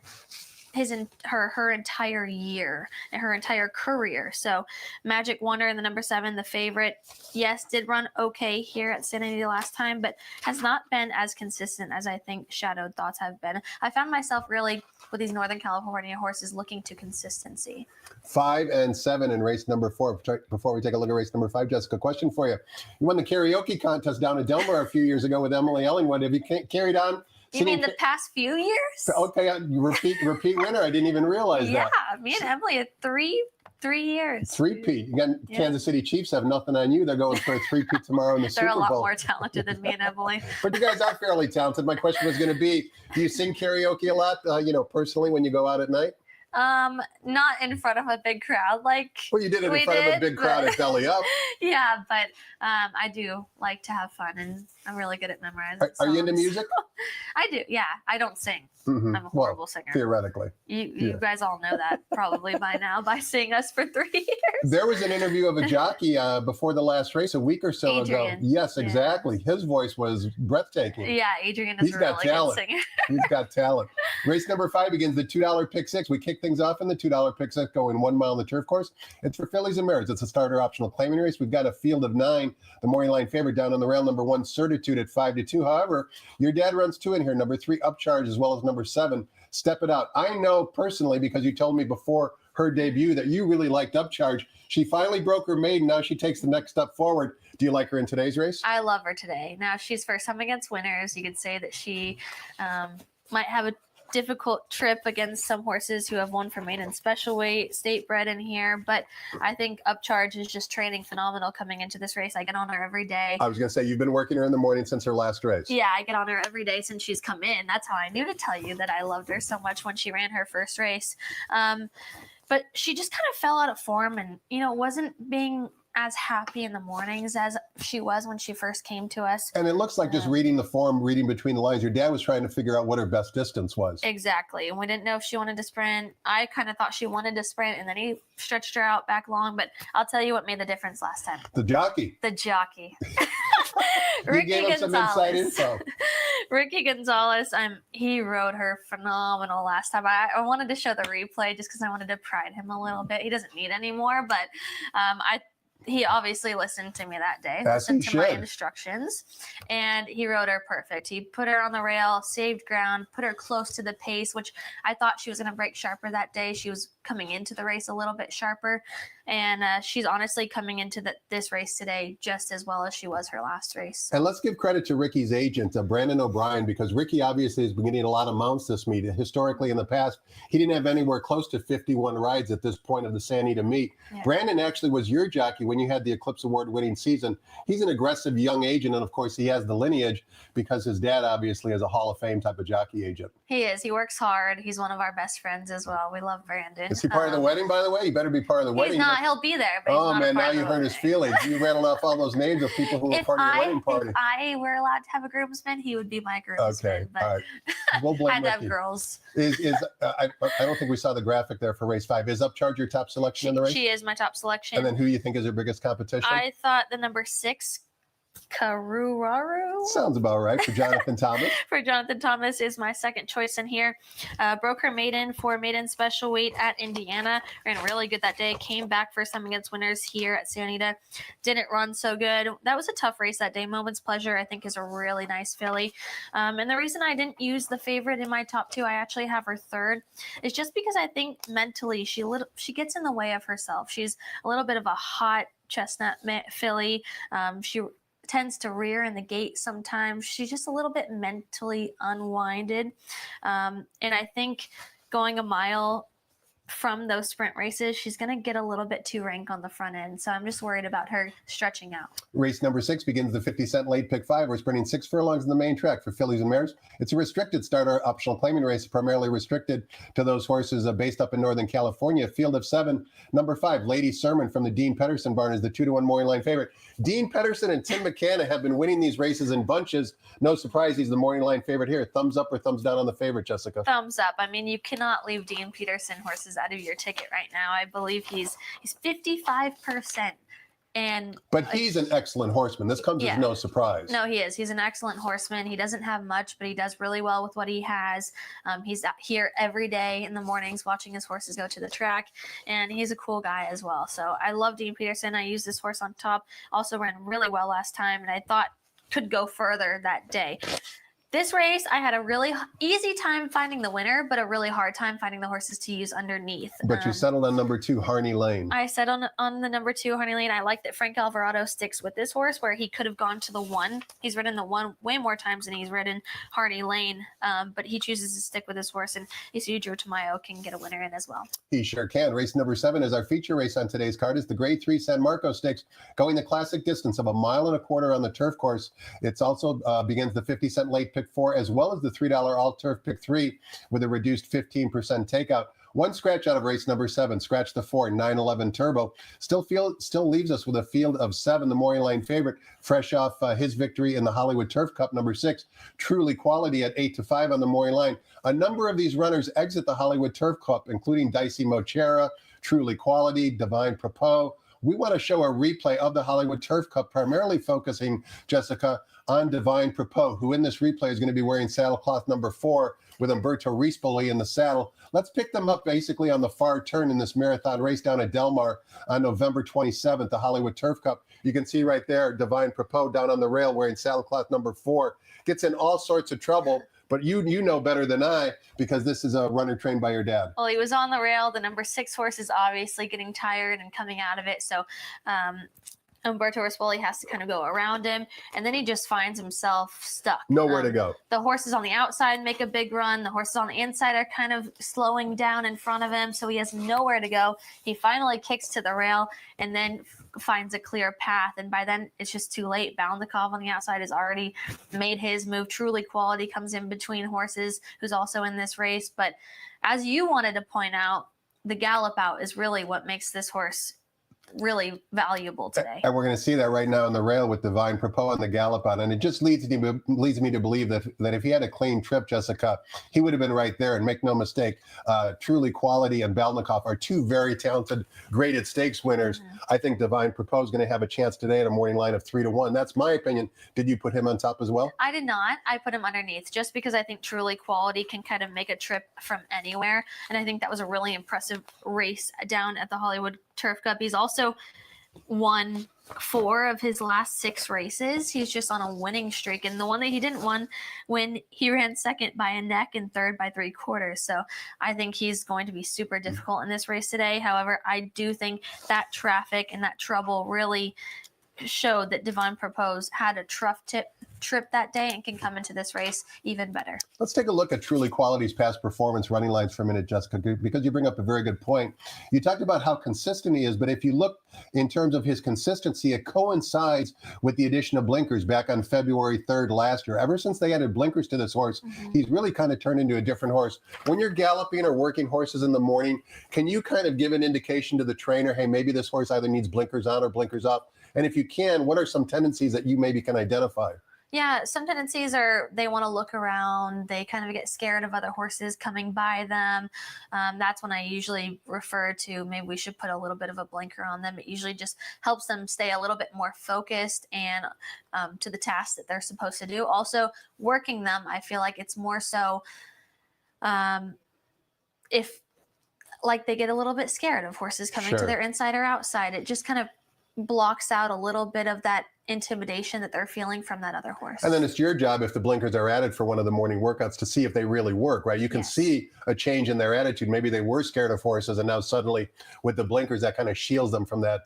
[SPEAKER 3] her entire year and her entire career. So Magic Wonder in the number 7, the favorite, yes, did run okay here at Santa Anita last time, but has not been as consistent as I think Shadowed Thoughts have been. I found myself really with these Northern California horses looking to consistency.
[SPEAKER 2] 5 and 7 in race number 4. Before we take a look at race number 5, Jessica, question for you. You won the karaoke contest down at Delmar a few years ago with Emily Ellingwood. Have you carried on?
[SPEAKER 3] You mean the past few years?
[SPEAKER 2] Okay, repeat winner. I didn't even realize that.
[SPEAKER 3] Yeah, me and Emily had 3 years.
[SPEAKER 2] 3-peat. Again, yeah. Kansas City Chiefs have nothing on you. They're going for a 3-peat tomorrow in the Super Bowl.
[SPEAKER 3] They're a lot more talented than me and Emily.
[SPEAKER 2] But you guys are fairly talented. My question was going to be, do you sing karaoke a lot, personally, when you go out at night?
[SPEAKER 3] Not in front of a big crowd
[SPEAKER 2] Well, you did it in front of a big crowd at Belly Up.
[SPEAKER 3] Yeah, but I do like to have fun, and I'm really good at memorizing
[SPEAKER 2] Are you into music?
[SPEAKER 3] I do, yeah. I don't sing.
[SPEAKER 2] Mm-hmm.
[SPEAKER 3] I'm a horrible singer.
[SPEAKER 2] Theoretically.
[SPEAKER 3] You guys all know that probably by now, by seeing us for 3 years.
[SPEAKER 2] There was an interview of a jockey before the last race a week or so ago. Yes, exactly. Yeah. His voice was breathtaking.
[SPEAKER 3] Yeah, Adrian is a really good singer.
[SPEAKER 2] He's got talent. Race number 5 begins the $2 pick 6. We kick things off in the $2 pick 6, going 1 mile on the turf course. It's for fillies and mares. It's a starter optional claiming race. We've got a field of 9. The morning line favorite down on the rail, number 1, Certitude at 5-2. However, your dad runs 2 in here, number 3, Upcharge, as well as number 7, Step It Out. I know personally, because you told me before her debut that you really liked Upcharge. She finally broke her maiden. Now she takes the next step forward. Do you like her in today's race?
[SPEAKER 3] I love her today. Now she's first time against winners. You could say that she might have a difficult trip against some horses who have won for maiden special weight, state bred in here, but I think Upcharge is just training phenomenal coming into this race. I get on her every day.
[SPEAKER 2] I was going to say, you've been working her in the morning since her last race.
[SPEAKER 3] Yeah, I get on her every day since she's come in. That's how I knew to tell you that I loved her so much when she ran her first race. But she just kind of fell out of form and, wasn't being as happy in the mornings as she was when she first came to us.
[SPEAKER 2] And it looks like just reading the form, reading between the lines, your dad was trying to figure out what her best distance was.
[SPEAKER 3] Exactly. And we didn't know if she wanted to sprint. I kind of thought she wanted to sprint, and then he stretched her out back long. But I'll tell you what made the difference last time.
[SPEAKER 2] The jockey.
[SPEAKER 3] Ricky
[SPEAKER 2] gave him some inside info.
[SPEAKER 3] Ricky Gonzalez, he rode her phenomenal last time. I wanted to show the replay just because I wanted to pride him a little bit. He doesn't need any more, but he obviously listened to me that day, listened to my instructions, and he rode her perfect. He put her on the rail, saved ground, put her close to the pace, which I thought she was going to break sharper that day. She was coming into the race a little bit sharper, and she's honestly coming into this race today just as well as she was her last race.
[SPEAKER 2] And let's give credit to Ricky's agent, Brandon O'Brien, because Ricky obviously has been getting a lot of mounts this meet. Historically, in the past, he didn't have anywhere close to 51 rides at this point of the Santa Anita meet. Yeah. Brandon actually was your jockey when you had the Eclipse Award winning season. He's an aggressive young agent, and of course he has the lineage because his dad obviously is a Hall of Fame type of jockey agent.
[SPEAKER 3] He is. He works hard. He's one of our best friends as well. We love Brandon.
[SPEAKER 2] Is he part of the wedding, by the way? You better be part of the wedding.
[SPEAKER 3] He's not. He'll be there. But
[SPEAKER 2] oh, man, now you hurt his feelings. You rattled off all those names of people who were part of the wedding party.
[SPEAKER 3] If I were allowed to have a groomsman, he would be my groomsman.
[SPEAKER 2] Okay, all right. We'll blame
[SPEAKER 3] I'd have girls.
[SPEAKER 2] I don't think we saw the graphic there for race 5. Is Upcharge your top selection in the race?
[SPEAKER 3] She is my top selection.
[SPEAKER 2] And then who you think is your biggest competition?
[SPEAKER 3] I thought the number 6 Karuraru.
[SPEAKER 2] Sounds about right for Jonathan Thomas.
[SPEAKER 3] For Jonathan Thomas is my second choice in here. Broke her maiden for maiden special weight at Indiana. Ran really good that day. Came back first time against winners here at Santa Anita. Didn't run so good. That was a tough race that day. Moment's Pleasure, I think, is a really nice filly. And the reason I didn't use the favorite in my top two, I actually have her third, is just because I think mentally she gets in the way of herself. She's a little bit of a hot chestnut filly. She tends to rear in the gate sometimes. She's just a little bit mentally unwinded. And I think going a mile from those sprint races, she's going to get a little bit too rank on the front end. So I'm just worried about her stretching out.
[SPEAKER 2] Race number 6 begins the 50-cent late pick 5. We're sprinting 6 furlongs in the main track for fillies and mares. It's a restricted starter optional claiming race, primarily restricted to those horses based up in Northern California. Field of 7. Number 5, Lady Sermon from the Dean Pedersen barn is the 2-1 morning line favorite. Dean Pedersen and Tim McCann have been winning these races in bunches. No surprise, he's the morning line favorite here. Thumbs up or thumbs down on the favorite, Jessica?
[SPEAKER 3] Thumbs up. I mean, you cannot leave Dean Pedersen horses out of your ticket right now. I believe he's 55%.
[SPEAKER 2] But he's an excellent horseman. This comes as no surprise.
[SPEAKER 3] No, he is. He's an excellent horseman. He doesn't have much, but he does really well with what he has. He's out here every day in the mornings watching his horses go to the track, and he's a cool guy as well. So I love Dean Pedersen. I used this horse on top. Also ran really well last time, and I thought could go further that day. This race, I had a really easy time finding the winner, but a really hard time finding the horses to use underneath.
[SPEAKER 2] But you settled on number 2, Harney Lane.
[SPEAKER 3] I settled on the number 2, Harney Lane. I like that Frank Alvarado sticks with this horse where he could have gone to the 1. He's ridden the 1 way more times than he's ridden Harney Lane, but he chooses to stick with this horse, and Isidro Tamayo can get a winner in as well.
[SPEAKER 2] He sure can. Race number 7 is our feature race on today's card. Is the Grade 3 San Marco Stakes, going the classic distance of 1.25 miles on the turf course. It's also begins the 50-cent late pick 4, as well as the $3 all-turf pick 3 with a reduced 15% takeout. One scratch out of race number 7, scratch the 4, 911 Turbo. Still leaves us with a field of 7, the morning line favorite, fresh off his victory in the Hollywood Turf Cup, number 6, Truly Quality at 8-5 on the morning line. A number of these runners exit the Hollywood Turf Cup, including Dicey Mochera, Truly Quality, Divine Propos. We want to show a replay of the Hollywood Turf Cup, primarily focusing, Jessica, on Divine Propos, who in this replay is going to be wearing saddlecloth number 4 with Umberto Rispoli in the saddle. Let's pick them up basically on the far turn in this marathon race down at Del Mar on November 27th, the Hollywood Turf Cup. You can see right there, Divine Propos down on the rail wearing saddlecloth number 4. Gets in all sorts of trouble, but you know better than I, because this is a runner trained by your dad.
[SPEAKER 3] Well, he was on the rail. The number 6 horse is obviously getting tired and coming out of it. So Umberto Rispoli has to kind of go around him, and then he just finds himself stuck.
[SPEAKER 2] Nowhere to go.
[SPEAKER 3] The horses on the outside make a big run. The horses on the inside are kind of slowing down in front of him, so he has nowhere to go. He finally kicks to the rail and then finds a clear path, and by then it's just too late. Boundikov on the outside has already made his move. Truly Quality comes in between horses, who's also in this race. But as you wanted to point out, the gallop out is really what makes this horse really valuable today.
[SPEAKER 2] And we're going to see that right now on the rail with Divine Propos and the gallop out. And it just leads me to believe that if he had a clean trip, Jessica, he would have been right there. And make no mistake, Truly Quality and Balnikov are 2 very talented graded stakes winners. Mm-hmm. I think Divine Propos is going to have a chance today at a morning line of 3-1. That's my opinion. Did you put him on top as well?
[SPEAKER 3] I did not. I put him underneath just because I think Truly Quality can kind of make a trip from anywhere. And I think that was a really impressive race down at the Hollywood Turf Cup. He's also won 4 of his last 6 races. He's just on a winning streak, and the one that he didn't win, he ran second by a neck and third by 3/4. So I think he's going to be super difficult in this race today. However, I do think that traffic and that trouble really showed that Divine Propos had a trip that day and can come into this race even better.
[SPEAKER 2] Let's take a look at Truly Quality's past performance running lines for a minute, Jessica, because you bring up a very good point. You talked about how consistent he is, but if you look in terms of his consistency, it coincides with the addition of blinkers back on February 3rd last year. Ever since they added blinkers to this horse, he's really kind of turned into a different horse. When you're galloping or working horses in the morning, can you kind of give an indication to the trainer, hey, maybe this horse either needs blinkers on or blinkers off? And if you can, what are some tendencies that you maybe can identify?
[SPEAKER 3] Yeah, some tendencies are they want to look around. They kind of get scared of other horses coming by them. That's when I usually refer to maybe we should put a little bit of a blinker on them. It usually just helps them stay a little bit more focused and to the task that they're supposed to do. Also, working them, I feel like it's more so if like they get a little bit scared of horses coming to their inside or outside. It just kind of blocks out a little bit of that intimidation that they're feeling from that other horse.
[SPEAKER 2] And then it's your job, if the blinkers are added for one of the morning workouts, to see if they really work, right? You can see a change in their attitude. Maybe they were scared of horses, and now suddenly with the blinkers, that kind of shields them from that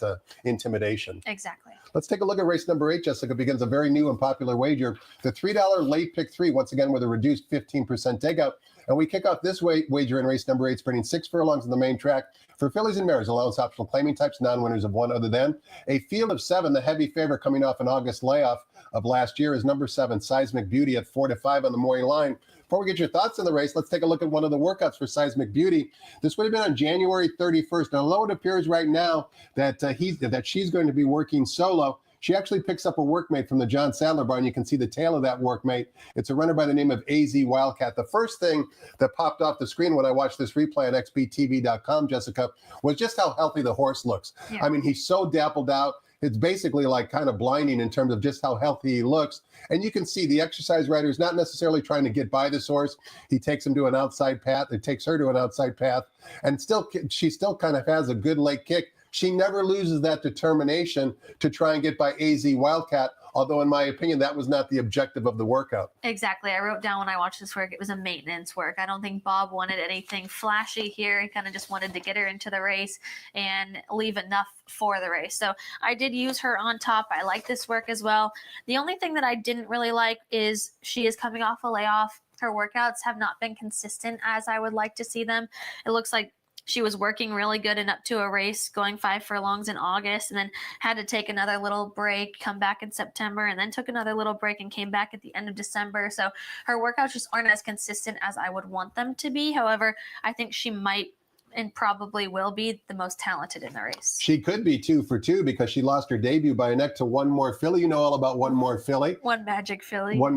[SPEAKER 2] intimidation.
[SPEAKER 3] Exactly.
[SPEAKER 2] Let's take a look at race number 8, Jessica. Begins a very new and popular wager. The $3 late pick 3, once again with a reduced 15% takeout. And we kick off this wager in race number 8, sprinting 6 furlongs on the main track. For fillies and mares, allowance optional claiming types, non-winners of one other than. A field of 7, the heavy favorite coming off an August layoff of last year is number 7, Seismic Beauty at 4-5 on the morning line. Before we get your thoughts on the race, let's take a look at one of the workouts for Seismic Beauty. This would have been on January 31st. Now, although it appears right now that she's going to be working solo, she actually picks up a workmate from the John Sadler barn. You can see the tail of that workmate. It's a runner by the name of AZ Wildcat. The first thing that popped off the screen when I watched this replay on xbtv.com, Jessica, was just how healthy the horse looks. Yeah. I mean, he's so dappled out. It's basically like kind of blinding in terms of just how healthy he looks. And you can see the exercise rider is not necessarily trying to get by this horse. He takes him to an outside path. It takes her to an outside path. And she still kind of has a good late kick. She never loses that determination to try and get by AZ Wildcat, although in my opinion, that was not the objective of the workout.
[SPEAKER 3] Exactly. I wrote down when I watched this work, it was a maintenance work. I don't think Bob wanted anything flashy here. He kind of just wanted to get her into the race and leave enough for the race. So I did use her on top. I like this work as well. The only thing that I didn't really like is she is coming off a layoff. Her workouts have not been consistent as I would like to see them. It looks like she was working really good and up to a race, going 5 furlongs in August, and then had to take another little break, come back in September, and then took another little break and came back at the end of December. So her workouts just aren't as consistent as I would want them to be. However, I think she might and probably will be the most talented in the race.
[SPEAKER 2] She could be 2 for 2 because she lost her debut by a neck to One More Filly. You know all about One More Filly.
[SPEAKER 3] One Magic Filly.
[SPEAKER 2] One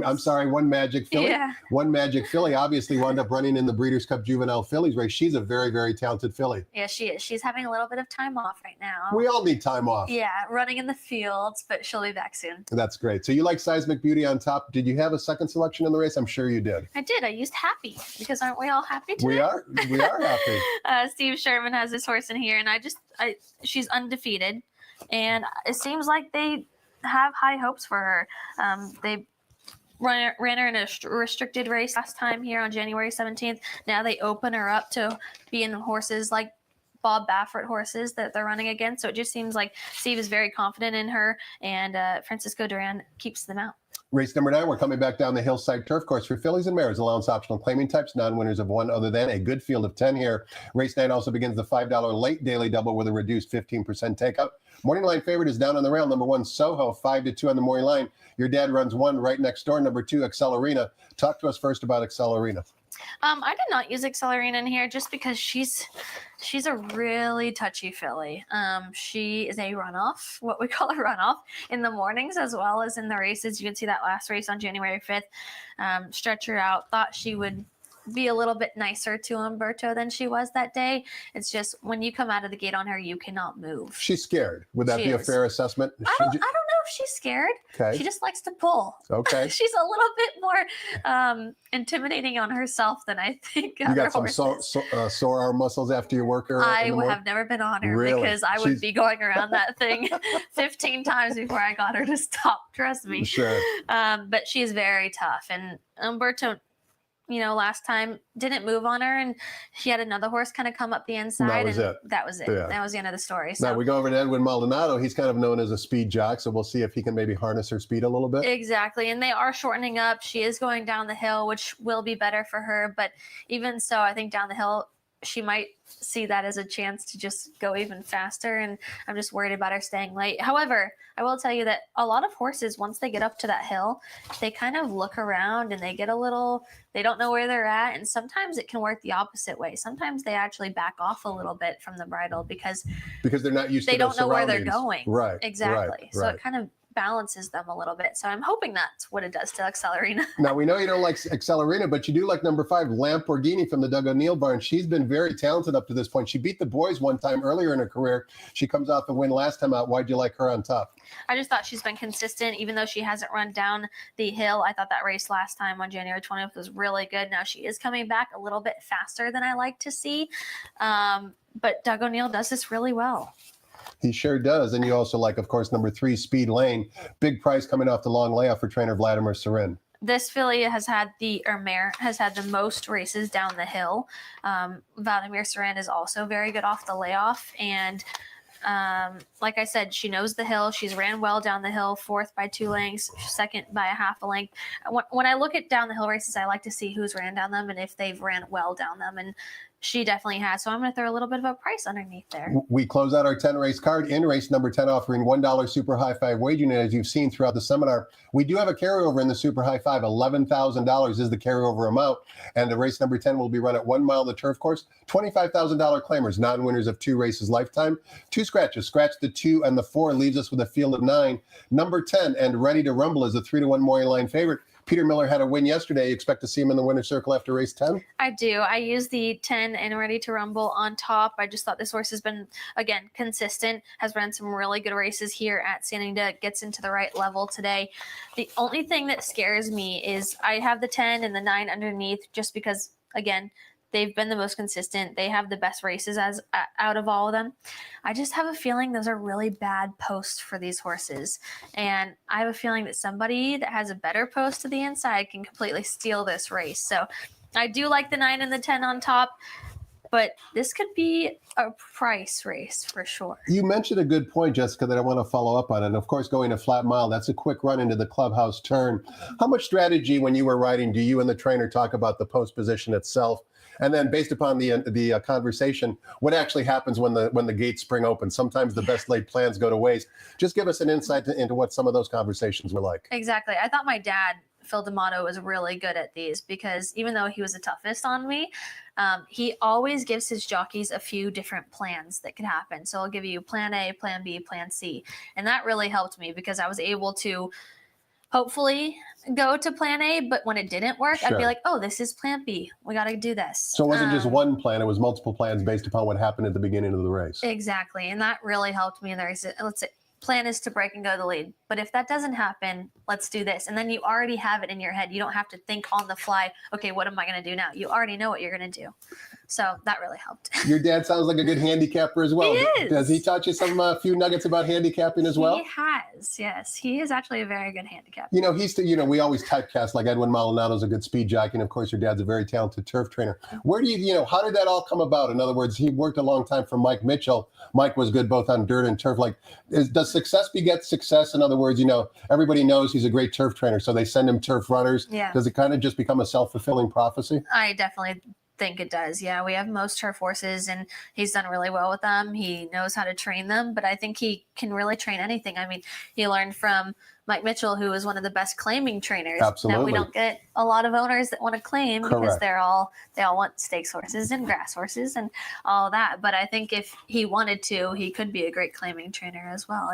[SPEAKER 2] Magic Filly.
[SPEAKER 3] Yeah.
[SPEAKER 2] One Magic Filly obviously wound up running in the Breeders' Cup Juvenile Fillies race. She's a very, very talented filly.
[SPEAKER 3] Yeah, she is. She's having a little bit of time off right now.
[SPEAKER 2] We all need time off.
[SPEAKER 3] Yeah, running in the fields, but she'll be back soon.
[SPEAKER 2] That's great. So you like Seismic Beauty on top. Did you have a second selection in the race? I'm sure you did.
[SPEAKER 3] I did. I used Happy because aren't we all happy today?
[SPEAKER 2] We are happy.
[SPEAKER 3] Steve Sherman has this horse in here, and she's undefeated, and it seems like they have high hopes for her. They ran her in a restricted race last time here on January 17th. Now they open her up to being horses like Bob Baffert horses that they're running against. So it just seems like Steve is very confident in her, and Francisco Duran keeps them out.
[SPEAKER 2] Race number 9, we're coming back down the Hillside Turf Course for fillies and mares, allowance optional claiming types, non-winners of one other than. A good field of 10 here. Race 9 also begins the $5 late daily double with a reduced 15% takeout. Morning line favorite is down on the rail. Number 1, Soho, 5-2 on the morning line. Your dad runs 1 right next door. Number 2, Accelerina. Talk to us first about Accelerina.
[SPEAKER 3] I did not use Accelerina in here just because she's a really touchy filly. She is a runoff, what we call a runoff, in the mornings as well as in the races. You can see that last race on January 5th. Stretch her out. Thought she would be a little bit nicer to Umberto than she was that day. It's just when you come out of the gate on her, you cannot move.
[SPEAKER 2] She's scared. Would that be a fair assessment?
[SPEAKER 3] I don't know if she's scared. Okay. She just likes to pull.
[SPEAKER 2] Okay.
[SPEAKER 3] She's a little bit more intimidating on herself than I think
[SPEAKER 2] you got some sore arm muscles after you work her?
[SPEAKER 3] I have never been on her because I would be going around that thing 15 times before I got her to stop. Trust me.
[SPEAKER 2] Sure.
[SPEAKER 3] But she is very tough. And Umberto, last time didn't move on her, and she had another horse kind of come up the inside. That was it. Yeah. That was the end of the story. So
[SPEAKER 2] now we go over to Edwin Maldonado. He's kind of known as a speed jock, so we'll see if he can maybe harness her speed a little bit.
[SPEAKER 3] Exactly. And they are shortening up. She is going down the hill, which will be better for her. But even so, I think down the hill, she might see that as a chance to just go even faster, and I'm just worried about her staying late. However, I will tell you that a lot of horses, once they get up to that hill, they kind of look around and they don't know where they're at, and sometimes it can work the opposite way. Sometimes they actually back off a little bit from the bridle because
[SPEAKER 2] they're not used to
[SPEAKER 3] they don't know where they're
[SPEAKER 2] going.
[SPEAKER 3] Right. Exactly. So it kind of balances them a little bit. So I'm hoping that's what it does to Accelerina.
[SPEAKER 2] Now, we know you don't like Accelerina, but you do like number 5, Lamborghini from the Doug O'Neill barn. She's been very talented up to this point. She beat the boys one time earlier in her career. She comes off the win last time out. Why'd you like her on top?
[SPEAKER 3] I just thought she's been consistent, even though she hasn't run down the hill. I thought that race last time on January 20th was really good. Now she is coming back a little bit faster than I like to see. But Doug O'Neill does this really well.
[SPEAKER 2] He sure does. And you also like, of course, number 3, Speed Lane. Big price coming off the long layoff for trainer Vladimir Serin.
[SPEAKER 3] This filly has had mare has had the most races down the hill. Vladimir Serin is also very good off the layoff. And like I said, she knows the hill. She's ran well down the hill, 4th by 2 lengths, 2nd by a half a length. When I look at down the hill races, I like to see who's ran down them and if they've ran well down them. And she definitely has. So I'm going to throw a little bit of a price underneath there. We
[SPEAKER 2] close out our 10 race card in race number 10, offering $1 super high five wagering. And as you've seen throughout the seminar, we do have a carryover in the super high five. $11,000 is the carryover amount. And the race number 10 will be run at 1 mile of the turf course. $25,000 claimers, non-winners of 2 races lifetime. 2 scratches. Scratch the 2 and the 4 leaves us with a field of 9. Number 10 and Ready to Rumble is a 3-1 morning line favorite. Peter Miller had a win yesterday. You expect to see him in the winner's circle after race 10?
[SPEAKER 3] I do. I use the 10 and Ready to Rumble on top. I just thought this horse has been, again, consistent, has run some really good races here at San Anita, gets into the right level today. The only thing that scares me is I have the 10 and the 9 underneath just because, again, they've been the most consistent. They have the best races out of all of them. I just have a feeling those are really bad posts for these horses. And I have a feeling that somebody that has a better post to the inside can completely steal this race. So I do like the 9 and the 10 on top, but this could be a price race for sure.
[SPEAKER 2] You mentioned a good point, Jessica, that I want to follow up on. And of course, going a flat mile, that's a quick run into the clubhouse turn. How much strategy when you were riding do you and the trainer talk about the post position itself? And then based upon the conversation, what actually happens when the gates spring open? Sometimes the best laid plans go to waste. Just give us an insight into what some of those conversations were like.
[SPEAKER 3] Exactly. I thought my dad, Phil D'Amato, was really good at these because even though he was the toughest on me, he always gives his jockeys a few different plans that could happen. So I'll give you plan A, plan B, plan C. And that really helped me because I was able to hopefully go to plan A, but when it didn't work,
[SPEAKER 2] Sure.
[SPEAKER 3] I'd be like, oh, this is plan B. We got to do this.
[SPEAKER 2] So it wasn't just one plan, it was multiple plans based upon what happened at the beginning of the race.
[SPEAKER 3] Exactly. And that really helped me in the race. Let's say plan is to break and go the lead. But if that doesn't happen, let's do this. And then you already have it in your head. You don't have to think on the fly, okay, what am I going to do now? You already know what you're going to do. So that really helped.
[SPEAKER 2] Your dad sounds like a good handicapper as well.
[SPEAKER 3] He is.
[SPEAKER 2] Does he taught you some few nuggets about handicapping as well?
[SPEAKER 3] He has, yes. He is actually a very good handicapper.
[SPEAKER 2] You know, we always typecast like Edwin Maldonado's a good speed jockey, and of course your dad's a very talented turf trainer. Where do how did that all come about? In other words, he worked a long time for Mike Mitchell. Mike was good both on dirt and turf. Does success beget success? In other words, everybody knows he's a great turf trainer, so they send him turf runners.
[SPEAKER 3] Yeah.
[SPEAKER 2] Does it kind of just become a self-fulfilling prophecy?
[SPEAKER 3] I definitely think it does. Yeah, we have most turf horses and he's done really well with them. He knows how to train them, but I think he can really train anything. I mean, he learned from Mike Mitchell, who is one of the best claiming trainers.
[SPEAKER 2] Absolutely.
[SPEAKER 3] Now, we don't get a lot of owners that want to claim because
[SPEAKER 2] Correct.
[SPEAKER 3] they all want stakes horses and grass horses and all that. But I think if he wanted to, he could be a great claiming trainer as well.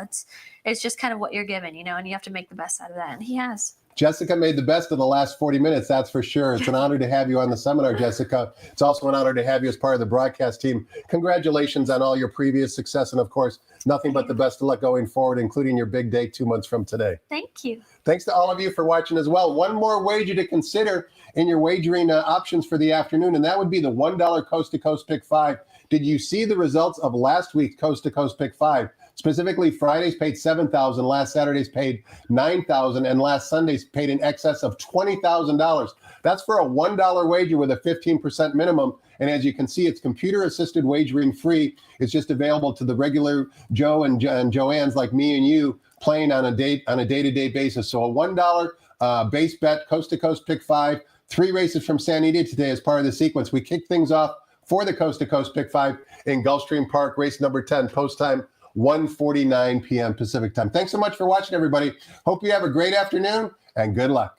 [SPEAKER 3] It's just kind of what you're given, and you have to make the best out of that. And he has.
[SPEAKER 2] Jessica made the best of the last 40 minutes, that's for sure. It's an honor to have you on the seminar, Jessica. It's also an honor to have you as part of the broadcast team. Congratulations on all your previous success, and of course, nothing but the best of luck going forward, including your big day 2 months from today.
[SPEAKER 3] Thank you.
[SPEAKER 2] Thanks to all of you for watching as well. One more wager to consider in your wagering options for the afternoon, and that would be the $1 Coast to Coast Pick 5. Did you see the results of last week's Coast to Coast Pick 5? Specifically, Friday's paid $7,000, last Saturday's paid $9,000, and last Sunday's paid in excess of $20,000. That's for a $1 wager with a 15% minimum. And as you can see, it's computer-assisted wagering free. It's just available to the regular Joe and Joannes like me and you playing on a day-to-day basis. So a $1 base bet, Coast to Coast Pick 5, 3 races from San Anita today as part of the sequence. We kick things off for the Coast to Coast Pick 5 in Gulfstream Park, race number 10, post time 1:49 p.m. Pacific time. Thanks so much for watching, everybody. Hope you have a great afternoon and good luck.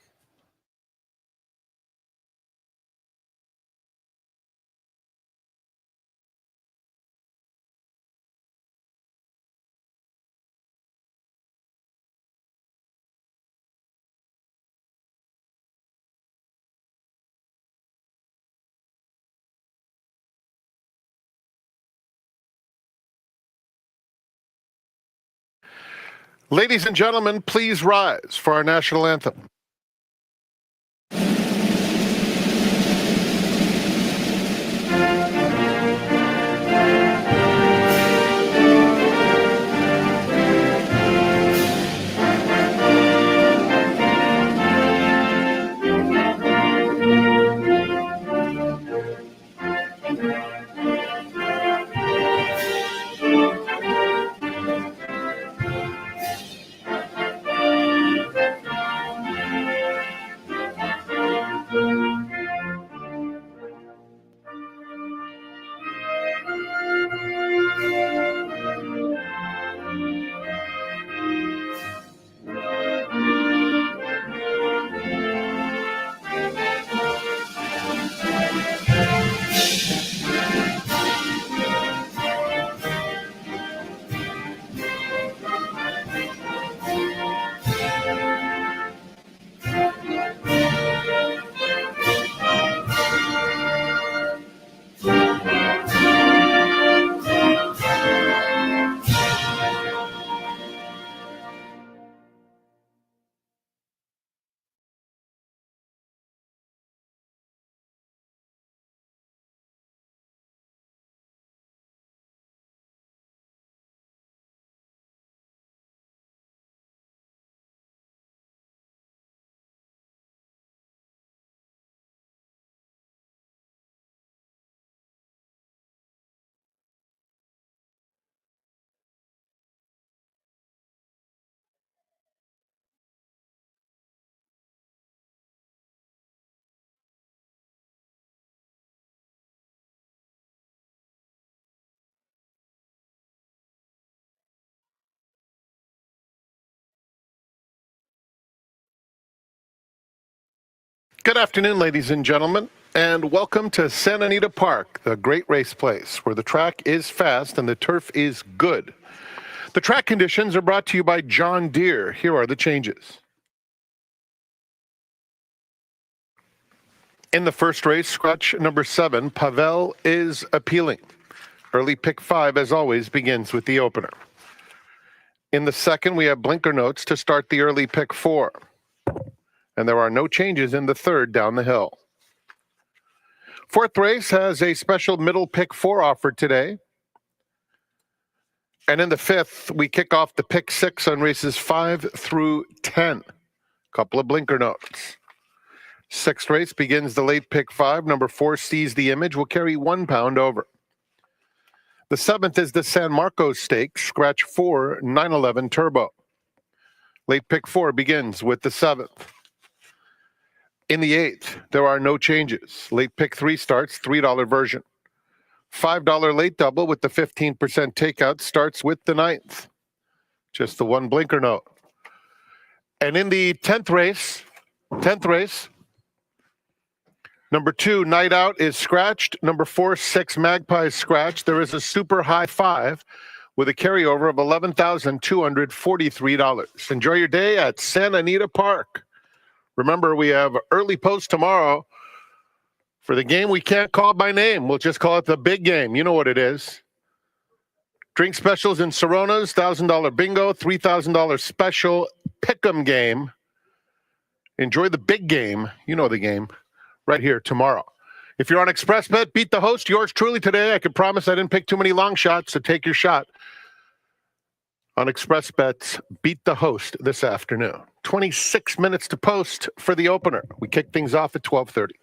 [SPEAKER 1] Ladies and gentlemen, please rise for our national anthem. Good afternoon, ladies and gentlemen, and welcome to Santa Anita Park, the great race place where the track is fast and the turf is good. The track conditions are brought to you by John Deere. Here are the changes. In the first race, scratch number 7, Pavel is appealing. Early pick 5, as always, begins with the opener. In the second, we have blinker notes to start the early pick 4. And there are no changes in the third down the hill. Fourth race has a special middle pick 4 offered today. And in the fifth, we kick off the pick 6 on races 5 through 10. Couple of blinker notes. Sixth race begins the late pick 5. Number 4, Sees the Image, will carry 1 pound over. The seventh is the San Marcos Stakes, scratch 4, 911 Turbo. Late pick 4 begins with the 7th. In the 8th, there are no changes. Late pick 3 starts, $3 version. $5 late double with the 15% takeout starts with the 9th. Just the one blinker note. And in the 10th race, number 2, Night Out is scratched. Number 4, 6, Magpies scratched. There is a super high 5 with a carryover of $11,243. Enjoy your day at Santa Anita Park. Remember, we have early post tomorrow for the game we can't call by name. We'll just call it the big game. You know what it is. Drink specials in Soronas, $1,000 bingo, $3,000 special pick'em game. Enjoy the big game. You know the game. Right here tomorrow. If you're on Express Bet, beat the host. Yours truly today. I can promise I didn't pick too many long shots, so take your shot. On Express Bets, beat the host this afternoon. 26 minutes to post for the opener. We kick things off at 12:30.